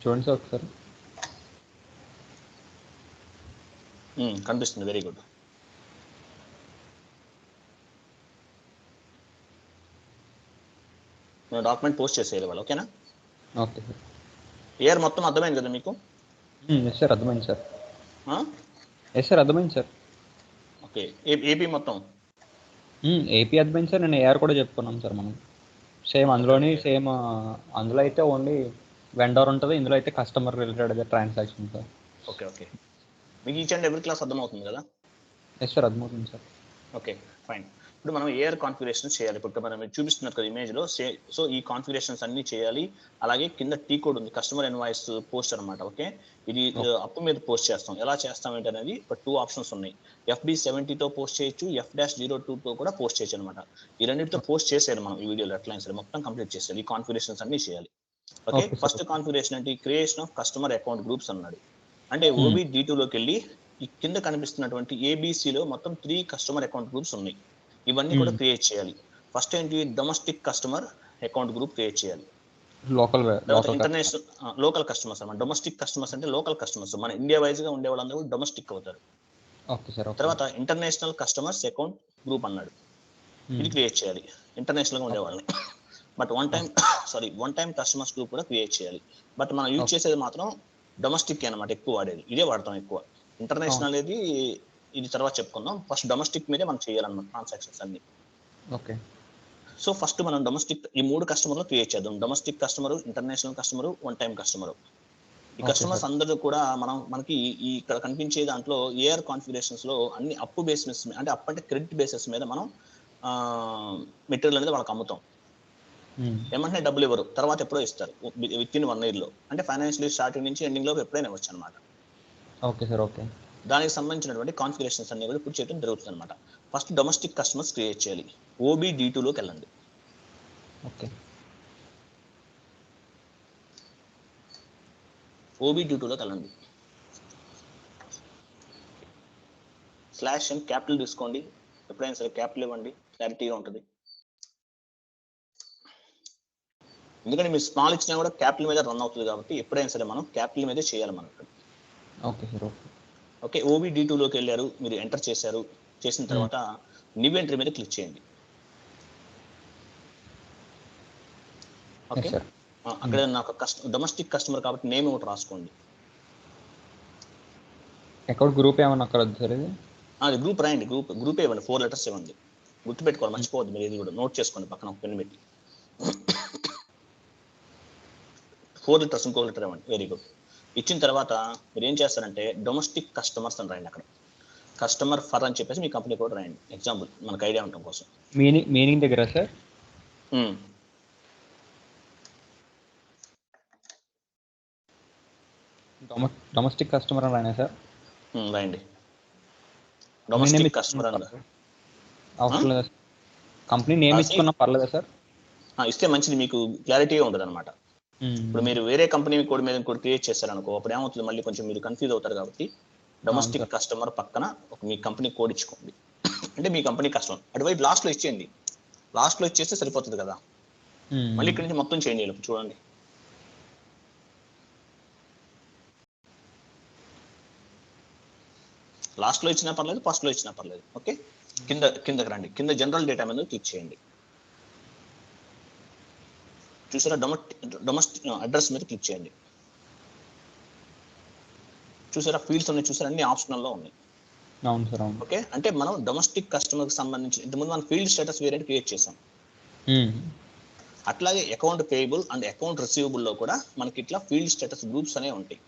చూడండి సార్ ఒకసారి. కనిపిస్తుంది. Very good. నేను డాక్యుమెంట్ పోస్ట్ చేసేయాలి వాళ్ళు. ఓకేనా? Okay sir. ఇయర్ మొత్తం అర్థమైంది కదా మీకు? ఎస్ సార్, అర్థమైంది సార్. ఎస్ సార్, అర్థమైంది సార్. ఓకే. ఏపీ మొత్తం ఏపీ అర్థమైంది సార్. నేను ఏఆర్ కూడా చెప్పుకున్నాం సార్ మనం. సేమ్ అందులోని సేమ్ అందులో అయితే ఓన్లీ వెండర్ ఉంటుంది, ఇందులో అయితే customer related transaction sir. Okay okay. మీకు ఈచ్ అండ్ ఎవ్రీ క్లాస్ అర్థమవుతుంది కదా? ఎస్ సార్, అర్థమవుతుంది సార్. Okay fine. ఇప్పుడు మనం ఏఆర్ కాన్ఫిగరేషన్ చేయాలి. ఇప్పుడు మనం చూపిస్తున్నారు కదా ఇమేజ్లో. సో ఈ కాన్ఫిగరేషన్స్ అన్ని చేయాలి. అలాగే కింద టీ కోడ్ ఉంది, కస్టమర్ ఇన్వాయిస్ పోస్ట్ అనమాట. ఓకే, ఇది అప్పు మీద పోస్ట్ చేస్తాం. ఎలా చేస్తాం ఏంటనేది ఒక 2 ఆప్షన్స్ ఉన్నాయి. FB70తో పోస్ట్ చేయొచ్చు, F-02తో కూడా పోస్ట్ చేయొచ్చు అనమాట. ఈ రెండింటితో పోస్ట్ చేసేయాలి మనం ఈ వీడియోలో. ఎట్లా సరే మొత్తం కంప్లీట్ చేసేయాలి. ఈ కాన్ఫిగరేషన్స్ అన్ని చేయాలి. ఓకే, ఫస్ట్ కాన్ఫిగరేషన్ అంటే creation of customer account groups అన్నాడు. అంటే OB-D2లోకి వెళ్ళి ఈ కింద కనిపిస్తున్నటువంటి ABCలో మొత్తం 3 కస్టమర్ అకౌంట్ గ్రూప్స్ ఉన్నాయి. ఇవన్నీ కూడా క్రియేట్ చేయాలి. ఫస్ట్ ఏంటి, domestic customer account group create చేయాలి. ఇంటర్నేషనల్ లోకల్ కస్టమర్స్ అన్నమాట. డొమెస్టిక్ కస్టమర్స్ అంటే లోకల్ కస్టమర్స్, మన ఇండియా వైజ్ గా ఉండే వాళ్ళందరూ డొమెస్టిక్ అవుతారు. తర్వాత ఇంటర్నేషనల్ కస్టమర్స్ అకౌంట్ గ్రూప్ అన్నాడు. ఇది క్రియేట్ చేయాలి ఇంటర్నేషనల్ గా ఉండే వాళ్ళని. But one time customers group కూడా క్రియేట్ చేయాలి. బట్ మనం యూజ్ చేసేది మాత్రం డొమెస్టిక్ అన్నమాట, ఎక్కువ వాడేది. ఇదే వాడతాం ఎక్కువ. ఇంటర్నేషనల్ అనేది ఇది తర్వాత చెప్పుకుందాం. ఫస్ట్ డొమెస్టిక్ మీదే మనం చేయాలన్నమాట ట్రాన్సాక్షన్స్ అన్ని. ఓకే. సో ఫస్ట్ మనం డొమెస్టిక్ ఈ 3 కస్టమర్లు క్రియేట్ చేద్దాం. Domestic customer, international customer, one time customer. ఈ కస్టమర్స్ అందరూ కూడా మనకి ఈ ఇక్కడ కనిపించే దాంట్లో ఏఆర్ కాన్ఫిగరేషన్స్ లో అన్ని అప్పు బేసిస్, అంటే అప్ అంటే క్రెడిట్ బేసిస్ మీద మనం మెటీరియల్ అనేది వాళ్ళకి అమ్ముతాం. ఏమంటే డబ్బులు ఇవ్వరు, తర్వాత ఎప్పుడో ఇస్తారు విత్ ఇన్ 1 year లో. అంటే ఫైనాన్షియల్ స్టార్టింగ్ నుంచి ఎండింగ్ లో ఎప్పుడైనా ఇవ్వచ్చు అనమాట. Okay sir. ఓకే. దానికి సంబంధించినటువంటి కాన్ఫిగరేషన్స్ అన్ని కూడా ఇప్పుడు చేయడం జరుగుతుంది అనమాట. ఫస్ట్ డొమెస్టిక్ కస్టమర్స్ క్రియేట్ చేయాలి. OB-D2లోకి వెళ్ళండి. ఓకే. OB-D2లోకి వెళ్ళండి. /n క్యాపిటల్ తీసుకోండి. ఎప్పుడైనా సరే క్యాపిటల్ ఇవ్వండి, క్లారిటీగా ఉంటుంది. ఎందుకంటే మీరు స్మాల్ ఇచ్చినా కూడా క్యాపిటల్ మీద రన్ అవుతుంది కాబట్టి ఎప్పుడైనా సరే మనం క్యాపిటల్ మీదే చేయాలి మనకు. Okay sir. ఓకే, OB-D2లోకి వెళ్ళారు, మీరు ఎంటర్ చేశారు. చేసిన తర్వాత న్యూ ఎంట్రీ మీద క్లిక్ చేయండి. ఓకే, అక్కడ నాకు డొమెస్టిక్ కస్టమర్ కాబట్టి నేమ్ ఒకటి రాసుకోండి. అకౌంట్ గ్రూప్ ఏమన్నా అక్కడ సార్? ఇది అది గ్రూప్ రాయండి. గ్రూప్ ఇవ్వండి. 4 letters ఇవ్వండి. గుర్తుపెట్టుకోవాలి, మర్చిపోవద్దు. మీరు ఇది కూడా నోట్ చేసుకోండి, పక్కన ఒక పెన్ పెట్టి. 4 letters ఇంకో లెటర్ ఇవ్వండి. Very good. ఇచ్చిన తర్వాత మీరు ఏం చేస్తారంటే డొమెస్టిక్ కస్టమర్స్ అని రాయండి. అక్కడ కస్టమర్ ఫర్ అని చెప్పేసి మీ కంపెనీ కూడా రాయండి. ఎగ్జాంపుల్ మనకు ఐడియా ఉండటం కోసం. మీనింగ్ దగ్గర సార్ డొమెస్టిక్ కస్టమర్ అని రాయనా సార్? రాయండి. డొమెస్టిక్ కస్టమర్ అని అవసరం లేదా? కంపెనీ నేమ్ ఇచ్చుకున్నా పర్లేదా సార్? ఇస్తే మంచిది, మీకు క్లారిటీగా ఉంటుంది అనమాట. ఇప్పుడు మీరు వేరే కంపెనీ కోడ్ మీద కూడా క్రియేట్ చేస్తారనుకో, అప్పుడు ఏమవుతుంది, మళ్ళీ కొంచెం మీరు కన్ఫ్యూజ్ అవుతారు. కాబట్టి డొమెస్టిక్ కస్టమర్ పక్కన ఒక మీ కంపెనీ కోడ్ ఇచ్చుకోండి. అంటే మీ కంపెనీ కస్టమర్ అటువైపు లాస్ట్లో ఇచ్చేయండి. లాస్ట్లో ఇచ్చేస్తే సరిపోతుంది కదా. మళ్ళీ ఇక్కడి నుంచి మొత్తం చేంజ్ చేయాలి. చూడండి, లాస్ట్లో ఇచ్చినా పర్లేదు, ఫస్ట్లో ఇచ్చినా పర్లేదు. ఓకే, కిందకి రండి. కింద జనరల్ డేటా మీద క్లిక్ చేయండి. చూసారా, డొమెస్టిక్ అడ్రస్ మీద క్లిక్ చేయండి. చూసారా, ఫీల్డ్స్ ఉన్నాయి. చూసారా, అన్ని ఆప్షనల్లో ఉన్నాయి. అవును సార్, అవును. ఓకే, అంటే మనం డొమెస్టిక్ కస్టమర్కి సంబంధించి ఇంతకుముందు మనం ఫీల్డ్ స్టేటస్ వేరియంట్ క్రియేట్ చేసాం. అట్లాగే అకౌంట్ పేయబుల్ అండ్ అకౌంట్ రిసీవబుల్లో కూడా మనకి ఇట్లా ఫీల్డ్ స్టేటస్ గ్రూప్స్ అనేవి ఉంటాయి.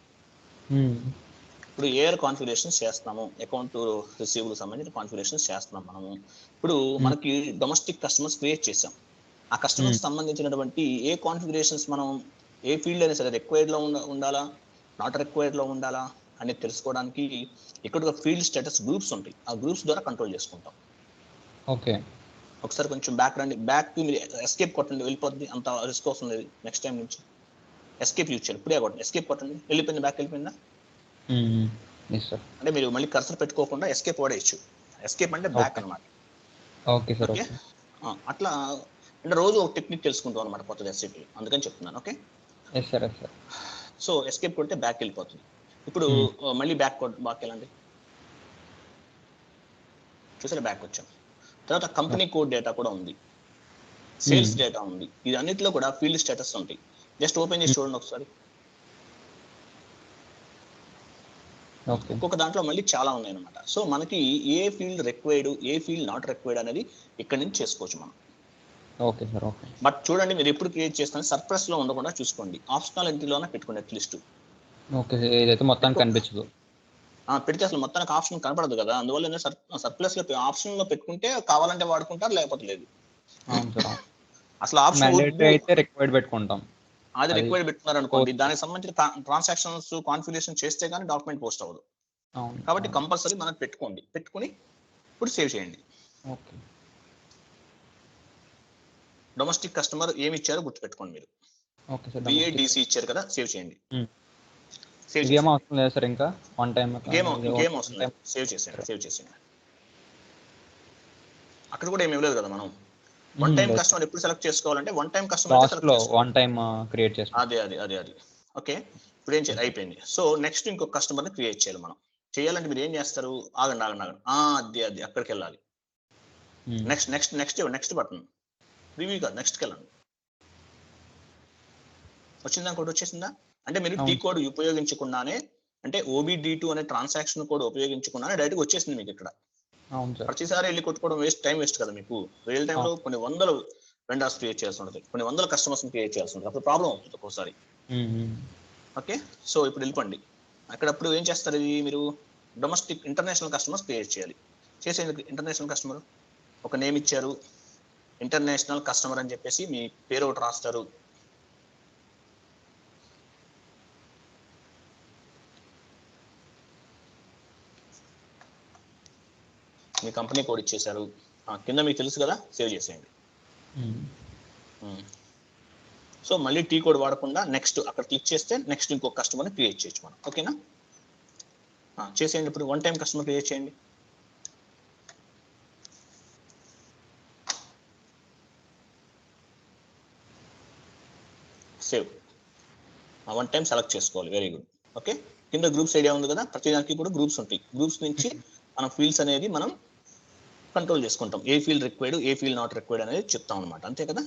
ఇప్పుడు ఏఆర్ కాన్ఫిగరేషన్స్ చేస్తున్నాము, అకౌంట్ రిసీవబుల్ సంబంధించిన కాన్ఫిగరేషన్స్ చేస్తున్నాం మనము. ఇప్పుడు మనకి డొమెస్టిక్ కస్టమర్స్ క్రియేట్ చేసాం. ఆ కస్టమర్స్ సంబంధించినటువంటి ఏ కాన్ఫిగరేషన్స్ మనం ఏ ఫీల్డ్ అయినా సరే రిక్వైర్డ్లో ఉండాలా, నాట్ రిక్వైర్డ్లో ఉండాలా అనేది తెలుసుకోవడానికి ఇక్కడ ఫీల్డ్ స్టేటస్ గ్రూప్స్ ఉంటాయి. ఆ గ్రూప్స్ ద్వారా కంట్రోల్ చేసుకుంటాం. ఓకే, ఒకసారి కొంచెం బ్యాక్ రండి. బ్యాక్ టు మీరు ఎస్కేప్ కొట్టండి, వెళ్ళిపోద్ది. అంత రిస్క్ అవసరం లేదు. నెక్స్ట్ టైం నుంచి ఎస్కేప్ యూజ్ చేయాలి. ఇప్పుడే కొట్టండి, ఎస్కేప్ కొట్టండి. వెళ్ళిపోయింది, బ్యాక్ వెళ్ళిపోయిందా? అంటే మీరు మళ్ళీ కర్సర్ పెట్టుకోకుండా ఎస్కేప్ వాడేయచ్చు. ఎస్కేప్ అంటే బ్యాక్ అనమాట. Okay sir. ఓకే, అట్లా అంటే రోజు ఒక టెక్నిక్ తెలుసుకుంటాం అనమాట, కొత్తది ఎస్ఏపీ. అందుకని చెప్తున్నాను. ఓకే, సో ఎస్కేప్ కొడితే బ్యాక్ వెళ్ళిపోతుంది. ఇప్పుడు మళ్ళీ బ్యాక్ వెళ్ళండి. చూసారా బ్యాక్ వచ్చాం. తర్వాత కంపెనీ కోడ్ డేటా కూడా ఉంది, సేల్స్ డేటా ఉంది. ఇది అన్నిటిలో కూడా ఫీల్డ్ స్టేటస్ ఉంటాయి. జస్ట్ ఓపెన్ చేసి చూడండి ఒకసారి. ఒక్కొక్క దాంట్లో మళ్ళీ చాలా ఉన్నాయి అనమాట. సో మనకి ఏ ఫీల్డ్ రిక్వైర్డ్, ఏ ఫీల్డ్ నాట్ రిక్వైర్డ్ అనేది ఇక్కడ నుంచి చేసుకోవచ్చు మనం. Okay sir. ఓకే. బట్ చూడండి, మీరు ఎప్పుడు క్రియేట్ చేస్తాను సర్ప్రైస్ లో ఉండకుండా చూసుకోండి, ఆప్షనల్ ఎంట్రీలోనే పెట్టుకోండి అట్లీస్ట్. ఓకే, ఏదైతే మొత్తానికి కనిపించదు. పెడితే అసలు మొత్తానికి ఆప్షన్ కనపడదు కదా, అందువల్ల సర్ప్లస్ లో ఆప్షన్ లో పెట్టుకుంటే కావాలంటే వాడుకుంటారు, లేకపోతే లేదు. అసలు ఆప్షన్ అయితే రిక్వైర్డ్ పెట్టుకుంటాం. అది రిక్వైర్డ్ పెట్టుకున్నారు అనుకోండి, దానికి సంబంధించిన ట్రాన్సాక్షన్స్ కాన్ఫిగరేషన్ చేస్తే కానీ డాక్యుమెంట్ పోస్ట్ అవ్వదు. కాబట్టి కంపల్సరీ మనం పెట్టుకుని ఇప్పుడు సేవ్ చేయండి. ఓకే. డొమెస్టిక్ కస్టమర్ ఏమి ఇచ్చారో గుర్తుపెట్టుకోండి మీరు. Okay sir. బిఏడిసి ఇచ్చారు కదా, సేవ్ చేయండి. గేమ్ అవసరం లేదు సార్, ఇంకా వన్ టైం గేమ్ అవసరం లేదు, సేవ్ చేసేయండి. అక్కడ కూడా ఏమీ లేదు కదా, మనం వన్ టైం కస్టమర్ ఎప్పుడు సెలెక్ట్ చేసుకోవాలంటే one time customer one time create చేస్తాం. అదే. ఓకే, ఇప్పుడు ఏం చేయాలి, అయిపోయింది. సో నెక్స్ట్ ఇంకొక కస్టమర్ ని క్రియేట్ చేయాలి. మనం చేయాలంటే మీరు ఏం చేస్తారు, ఆగండి. అది అక్కడికి వెళ్ళాలి. నెక్స్ట్ బటన్ రివ్యూ కాదు, నెక్స్ట్కి వెళ్ళండి. వచ్చిందా, కోడ్ వచ్చేసిందా? అంటే మీరు టీ కోడ్ ఉపయోగించకుండానే, అంటే OBD2 అనే ట్రాన్సాక్షన్ కోడ్ ఉపయోగించకుండానే డైరెక్ట్గా వచ్చేసింది మీకు ఇక్కడ. ప్రతిసారి వెళ్ళి కొట్టుకోవడం టైం వేస్ట్ కదా మీకు. రియల్ టైంలో కొన్ని వందల వెండర్స్ క్రియేట్ చేయాల్సి ఉంటుంది, కొన్ని వందల కస్టమర్స్ క్రియేట్ చేయాల్సి ఉంటుంది, అప్పుడు ప్రాబ్లం అవుతుంది ఒక్కోసారి. ఓకే, సో ఇప్పుడు వెళ్ళిపోండి. అక్కడప్పుడు ఏం చేస్తారు, ఇది మీరు డొమెస్టిక్ ఇంటర్నేషనల్ కస్టమర్స్ క్రియేట్ చేయాలి. చేసేందుకు ఇంటర్నేషనల్ కస్టమర్ ఒక నేమ్ ఇచ్చారు, ఇంటర్నేషనల్ కస్టమర్ అని చెప్పేసి మీ పేరు ఒకటి రాస్తారు. మీ కంపెనీ కోడ్ ఇచ్చేసారు, కింద మీకు తెలుసు కదా, సేవ్ చేసేయండి. సో మళ్ళీ టీ కోడ్ వాడకుండా నెక్స్ట్ అక్కడ క్లిక్ చేస్తే నెక్స్ట్ ఇంకొక కస్టమర్ని క్రియేట్ చేయొచ్చు మనం. ఓకేనా, చేసేయండి. ఇప్పుడు వన్ టైం కస్టమర్ క్రియేట్ చేయండి. సేవ్. వన్ టైం సెలెక్ట్ చేసుకోవాలి, వెరీ గుడ్. ఓకే, కింద గ్రూప్స్ ఐడియా ఉంది కదా, ప్రతి దానికి కూడా గ్రూప్స్ ఉంటాయి. గ్రూప్స్ నుంచి మనం ఫీల్డ్స్ అనేది మనం కంట్రోల్ చేసుకుంటాం, ఏ ఫీల్డ్ రిక్వైర్డ్, ఏ ఫీల్డ్ నాట్ రిక్వైర్డ్ అనేది చెప్తాం అనమాట, అంతే కదా.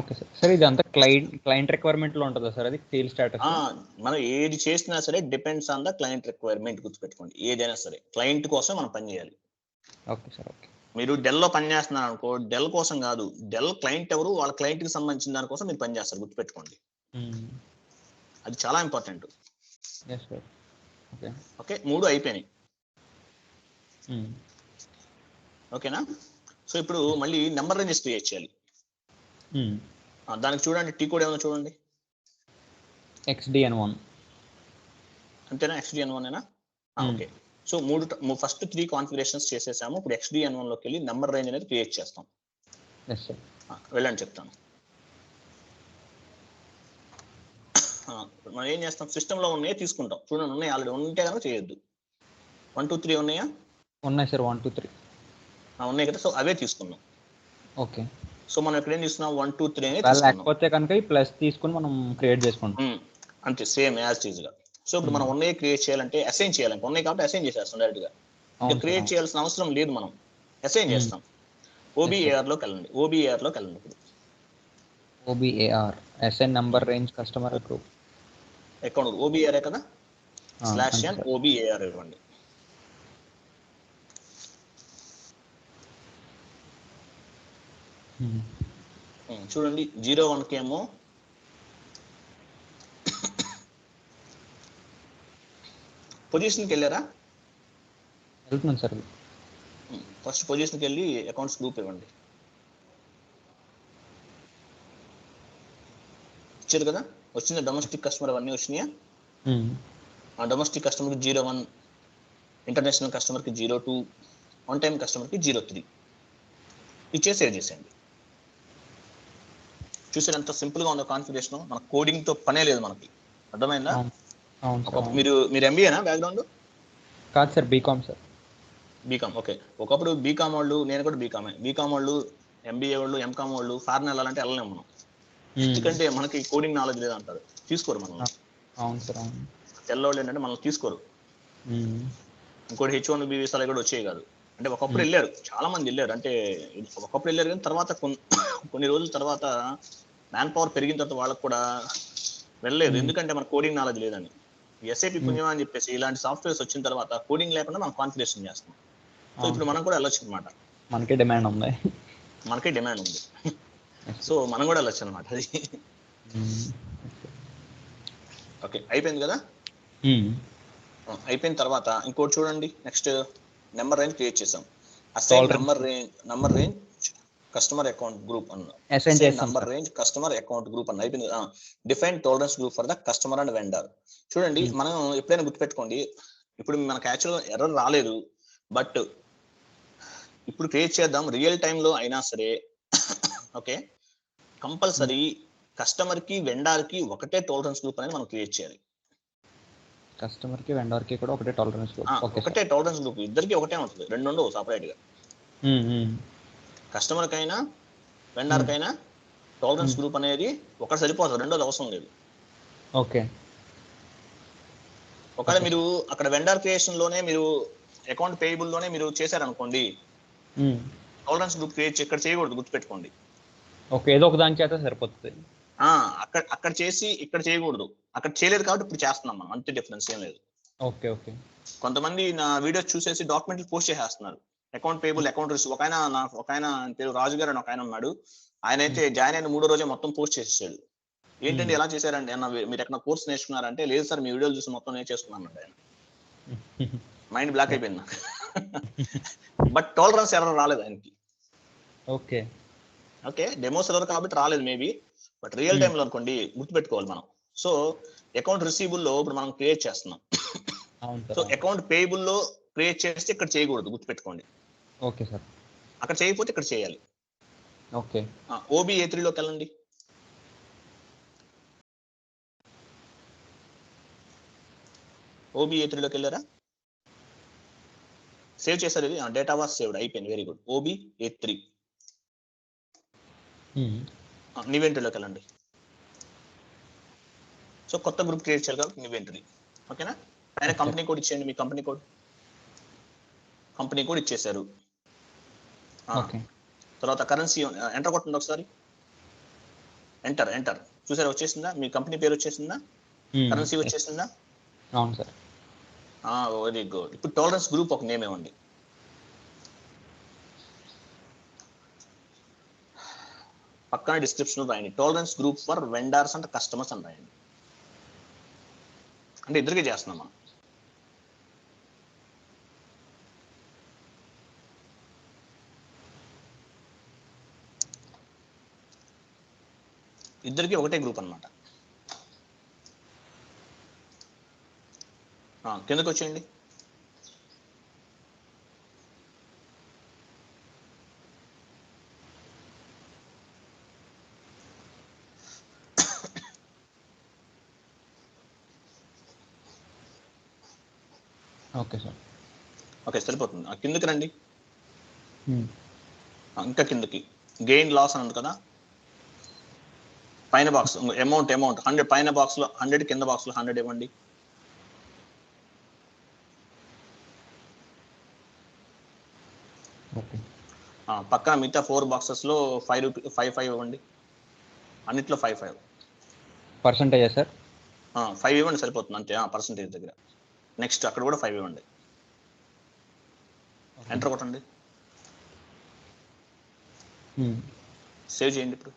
Okay sir. సార్ ఇది అంతా క్లయింట్ రిక్వైర్మెంట్ లో ఉంటుందా సార్, అది ఫీల్డ్ స్టేటస్? మనం ఏది చేసినా సరే depends on the client requirement, గుర్తుపెట్టుకోండి. ఏదైనా సరే క్లయింట్ కోసం మనం పని చేయాలి. Okay sir. ఓకే. మీరు డెల్లో పని చేస్తున్నారు అనుకో, డెల్ కోసం కాదు, డెల్ క్లయింట్ ఎవరు, వాళ్ళ క్లయింట్ కి సంబంధించిన దానికోసం మీరు పని చేస్తారు, గుర్తుపెట్టుకోండి. అది చాలా ఇంపార్టెంట్. ఓకే, 3 అయిపోయినాయి. ఓకేనా, సో ఇప్పుడు మళ్ళీ నెంబర్ రేంజెస్ క్రియేట్ చేయాలి. దానికి చూడండి, టీ కోడ్ ఏమన్నా చూడండి, XDN1 అంతేనా, XDN1 ఏనా? ఓకే, సో ఫస్ట్ 3 కాన్ఫిగరేషన్స్ చేసేసాము. ఇప్పుడు XDN1 లోకి వెళ్ళి నెంబర్ రేంజ్ అనేది క్రియేట్ చేస్తాం. వెళ్ళండి, చెప్తాను. మనం ఏం చేస్తాం, సిస్టమ్ లో ఉన్నాయే తీసుకుంటాం. చూడండి, ఉన్నాయి, ఆల్రెడీ ఉంటే కనుక చేయొద్దు. 1 2 3 ఉన్నాయా? ఉన్నాయి సార్, 1 2 3 ఉన్నాయి కదా, సో అవే తీసుకుందాం. ఓకే, సో మనం ఇక్కడ ఏం తీసుకున్నాం, 1 2 3 అనేది తీసుకున్నాం. లేకపోతే కనుక ఈ ప్లస్ తీసుకుని మనం క్రియేట్ చేసుకుంటాం, అంతే, సేమ్ యాజ్ టీజ్ గా. సో ఇప్పుడు మనం ఉన్నాయి క్రియేట్ చేయాలంటే అసైన్ చేయాలి, ఉన్నాయి కాబట్టి అసైన్ చేసేస్తాం డైరెక్ట్ గా. ఇంకా క్రియేట్ చేయాల్సిన అవసరం లేదు, మనం అసైన్ చేస్తాం. OBAR లోకి వెళ్ళండి. ఇప్పుడు OBAR assign number range customer group account OBAR కదా, /n OBAR ఇవ్వండి. చూడండి, 01 కేమో పొజిషన్కి వెళ్ళారా? వెళ్తున్నాను సార్. ఫస్ట్ పొజిషన్కి వెళ్ళి అకౌంట్స్ గ్రూప్ ఇవ్వండి. ఇచ్చారు కదా, వచ్చింది. డొమెస్టిక్ కస్టమర్ అవన్నీ వచ్చినాయా? డొమెస్టిక్ కస్టమర్కి 01, ఇంటర్నేషనల్ కస్టమర్కి 02, వన్ టైం కస్టమర్కి 03 ఇచ్చేసి సేవ్ చేసేయండి. చూసారు ఎంత సింపుల్ గా ఉందో కాన్ఫిగరేషన్. మన కోడింగ్ తో పనే లేదు మనకి, అర్థమైందా? మీరు MBAనా బ్యాక్గ్రౌండ్? కాదు sir, BCom sir. BCom, okay. ఒకప్పుడు బీకామ్ వాళ్ళు, నేను కూడా బీకామ్ వాళ్ళు, MBA వాళ్ళు, MCOM వాళ్ళు ఫారెన్ వెళ్ళాలంటే వెళ్ళలేము మనం, ఎందుకంటే మనకి కోడింగ్ నాలెడ్జ్ లేదంటారు, తీసుకోరు మనం. అవును సార్, అవును. తెల్లోళ్ళు ఏంటంటే మనల్ని తీసుకోరు. ఇంకోటి H1B వీసాలు కూడా వచ్చేవి కాదు. అంటే ఒకప్పుడు వెళ్ళారు, చాలా మంది వెళ్ళారు. అంటే ఒకప్పుడు వెళ్ళారు, కానీ తర్వాత కొన్ని రోజుల తర్వాత మ్యాన్ పవర్ పెరిగిన తర్వాత వాళ్ళకు కూడా వెళ్ళలేదు. ఎందుకంటే మన కోడింగ్ నాలెడ్జ్ లేదని. ఎస్ఏపి పుణ్యమా అని చెప్పేసి ఇలాంటి సాఫ్ట్వేర్స్ వచ్చిన తర్వాత కోడింగ్ లేకుండా మనం కాన్ఫిగరేషన్ చేస్తాం. సో ఇప్పుడు మనం కూడా వెళ్ళొచ్చు అనమాట. మనకే డిమాండ్ ఉంది. మనకే డిమాండ్ ఉంది. సో మనం కూడా వెళ్ళొచ్చు అనమాట. అది ఓకే, అయిపోయింది కదా. అయిపోయిన తర్వాత ఇంకోటి చూడండి, నెక్స్ట్ నెంబర్ రేంజ్ క్రియేట్ చేసాం. Assign number range customer account group అన్న. Assign number range customer account group అన్న అయిపోయింది. Define tolerance group for the customer and vendor. చూడండి, మనం ఎప్పుడైనా గుర్తుపెట్టుకోండి, ఇప్పుడు మనకు యాక్చువల్గా ఎర్రర్ రాలేదు, బట్ ఇప్పుడు క్రియేట్ చేద్దాం. రియల్ టైంలో అయినా సరే ఓకే, కంపల్సరీ కస్టమర్ కి వెండర్ కి ఒకటే టాలరెన్స్ గ్రూప్ అనేది మనం క్రియేట్ చేయాలి. కస్టమర్ కి వెండర్ కి కూడా ఒకటే టాలరెన్స్ గ్రూప్. ఒకటే టాలరెన్స్ గ్రూప్, ఇద్దరికి ఒకటే ఉంటుంది, రెండు ఉండవు సపరేట్ గా. కస్టమర్ కైనా వెండర్ కైనా టాలరెన్స్ గ్రూప్ అనేది ఒకటి సరిపోతుంది, రెండోది అవసరం లేదు. ఓకే. ఒకవేళ మీరు అక్కడ వెండర్ క్రియేషన్ లోనే మీరు అకౌంట్ పేయబుల్ లోనే మీరు చేశారనుకోండి, టాలరెన్స్ గ్రూప్ క్రియేట్ ఇక్కడ చేయకూడదు, గుర్తుపెట్టుకోండి. ఓకే, ఏదో ఒక దాని చేత సరిపోతుంది. అక్కడ చేసి ఇక్కడ చేయకూడదు. అక్కడ చేయలేదు కాబట్టి ఇప్పుడు చేస్తున్నాం మనం, అంతే, డిఫరెన్స్ ఏం లేదు. Okay okay. కొంతమంది నా వీడియోస్ చూసేసి డాక్యుమెంట్లు పోస్ట్ చేసేస్తున్నారు, అకౌంట్ పేయబుల్, అకౌంట్ రిసీవ్. ఒక ఆయన పేరు రాజు గారు అని ఒక ఆయన ఉన్నాడు. ఆయన అయితే జాయిన్ అయిన 3వ రోజే మొత్తం పోస్ట్ చేసేసాడు. ఏంటంటే ఎలా చేశారండి అన్న, మీరు ఎక్కడ కోర్స్ నేర్చుకున్నారంటే, లేదు సార్ మీ వీడియోలు చూసి మొత్తం నేర్చేసుకున్నాను ఆయన. మైండ్ బ్లాక్ అయిపోయింది నాకు. బట్ టాలరెన్స్ ఎర్రర్ రాలేదు ఆయనకి. ఓకే ఓకే, డెమో సర్వర్ కాబట్టి రాలేదు మేబీ, బట్ రియల్ టైంలో అనుకోండి గుర్తుపెట్టుకోవాలి మనం. సో అకౌంట్ రిసీబుల్ లో ఇప్పుడు మనం క్రియేట్ చేస్తున్నాం. సో అకౌంట్ పేయబుల్ లో క్రియేట్ చేస్తే ఇక్కడ చేయకూడదు, గుర్తుపెట్టుకోండి. Okay sir. అక్కడ చేయకపోతే ఇక్కడ చేయాలి. ఓకే. OB-A3 లోకి వెళ్ళండి. OB-A3 లోకి వెళ్ళారా? సేవ్ చేశారు, ఇది డేటా వాస్ సేవ్డ్, అయిపోయింది, వెరీ గుడ్. OB-A3 నివెంటరీలోకి వెళ్ళండి. సో కొత్త గ్రూప్ క్రియేట్ చేయాలి కాబట్టి నివెంటరీ. ఓకేనా? ఆయన కంపెనీ కోడ్ ఇచ్చేయండి, మీ కంపెనీ కోడ్ ఇచ్చేసారు. తర్వాత కరెన్సీ ఎంటర్ కొట్టండి ఒకసారి. ఎంటర్ చూసారా, వచ్చేసిందా? మీ కంపెనీ పేరు వచ్చేసిందా? కరెన్సీ వచ్చేసిందా? అవును సార్. Very good. ఇప్పుడు టాలరెన్స్ గ్రూప్ ఒక నేమ్ ఇవ్వండి. పక్కన డిస్క్రిప్షన్ రాయండి, tolerance group for vendors and customers అని రాయండి. అంటే ఇద్దరికి చేస్తున్నాం మనం. ఇద్దరికి ఒకటే గ్రూప్ అన్నమాట. కిందకి వచ్చేయండి. Okay sir. ఓకే, సరిపోతుంది. కిందకి రండి. ఇంకా కిందకి గెయిన్ లాస్ అని ఉంది కదా, పైన బాక్స్ అమౌంట్ 100, పైన బాక్స్ లో 100, కింద బాక్స్ లో 100 ఇవ్వండి. పక్కన మిగతా 4 బాక్సెస్ లో 5 ఇవ్వండి. అన్నిట్లో 5 పర్సెంటేజ్ సార్. 5 ఇవ్వండి, సరిపోతుంది అంతే. పర్సెంటేజ్ దగ్గర నెక్స్ట్ అక్కడ కూడా 5 ఇవ్వండి. ఎంటర్ కొట్టండి, సేవ్ చేయండి. ఇప్పుడు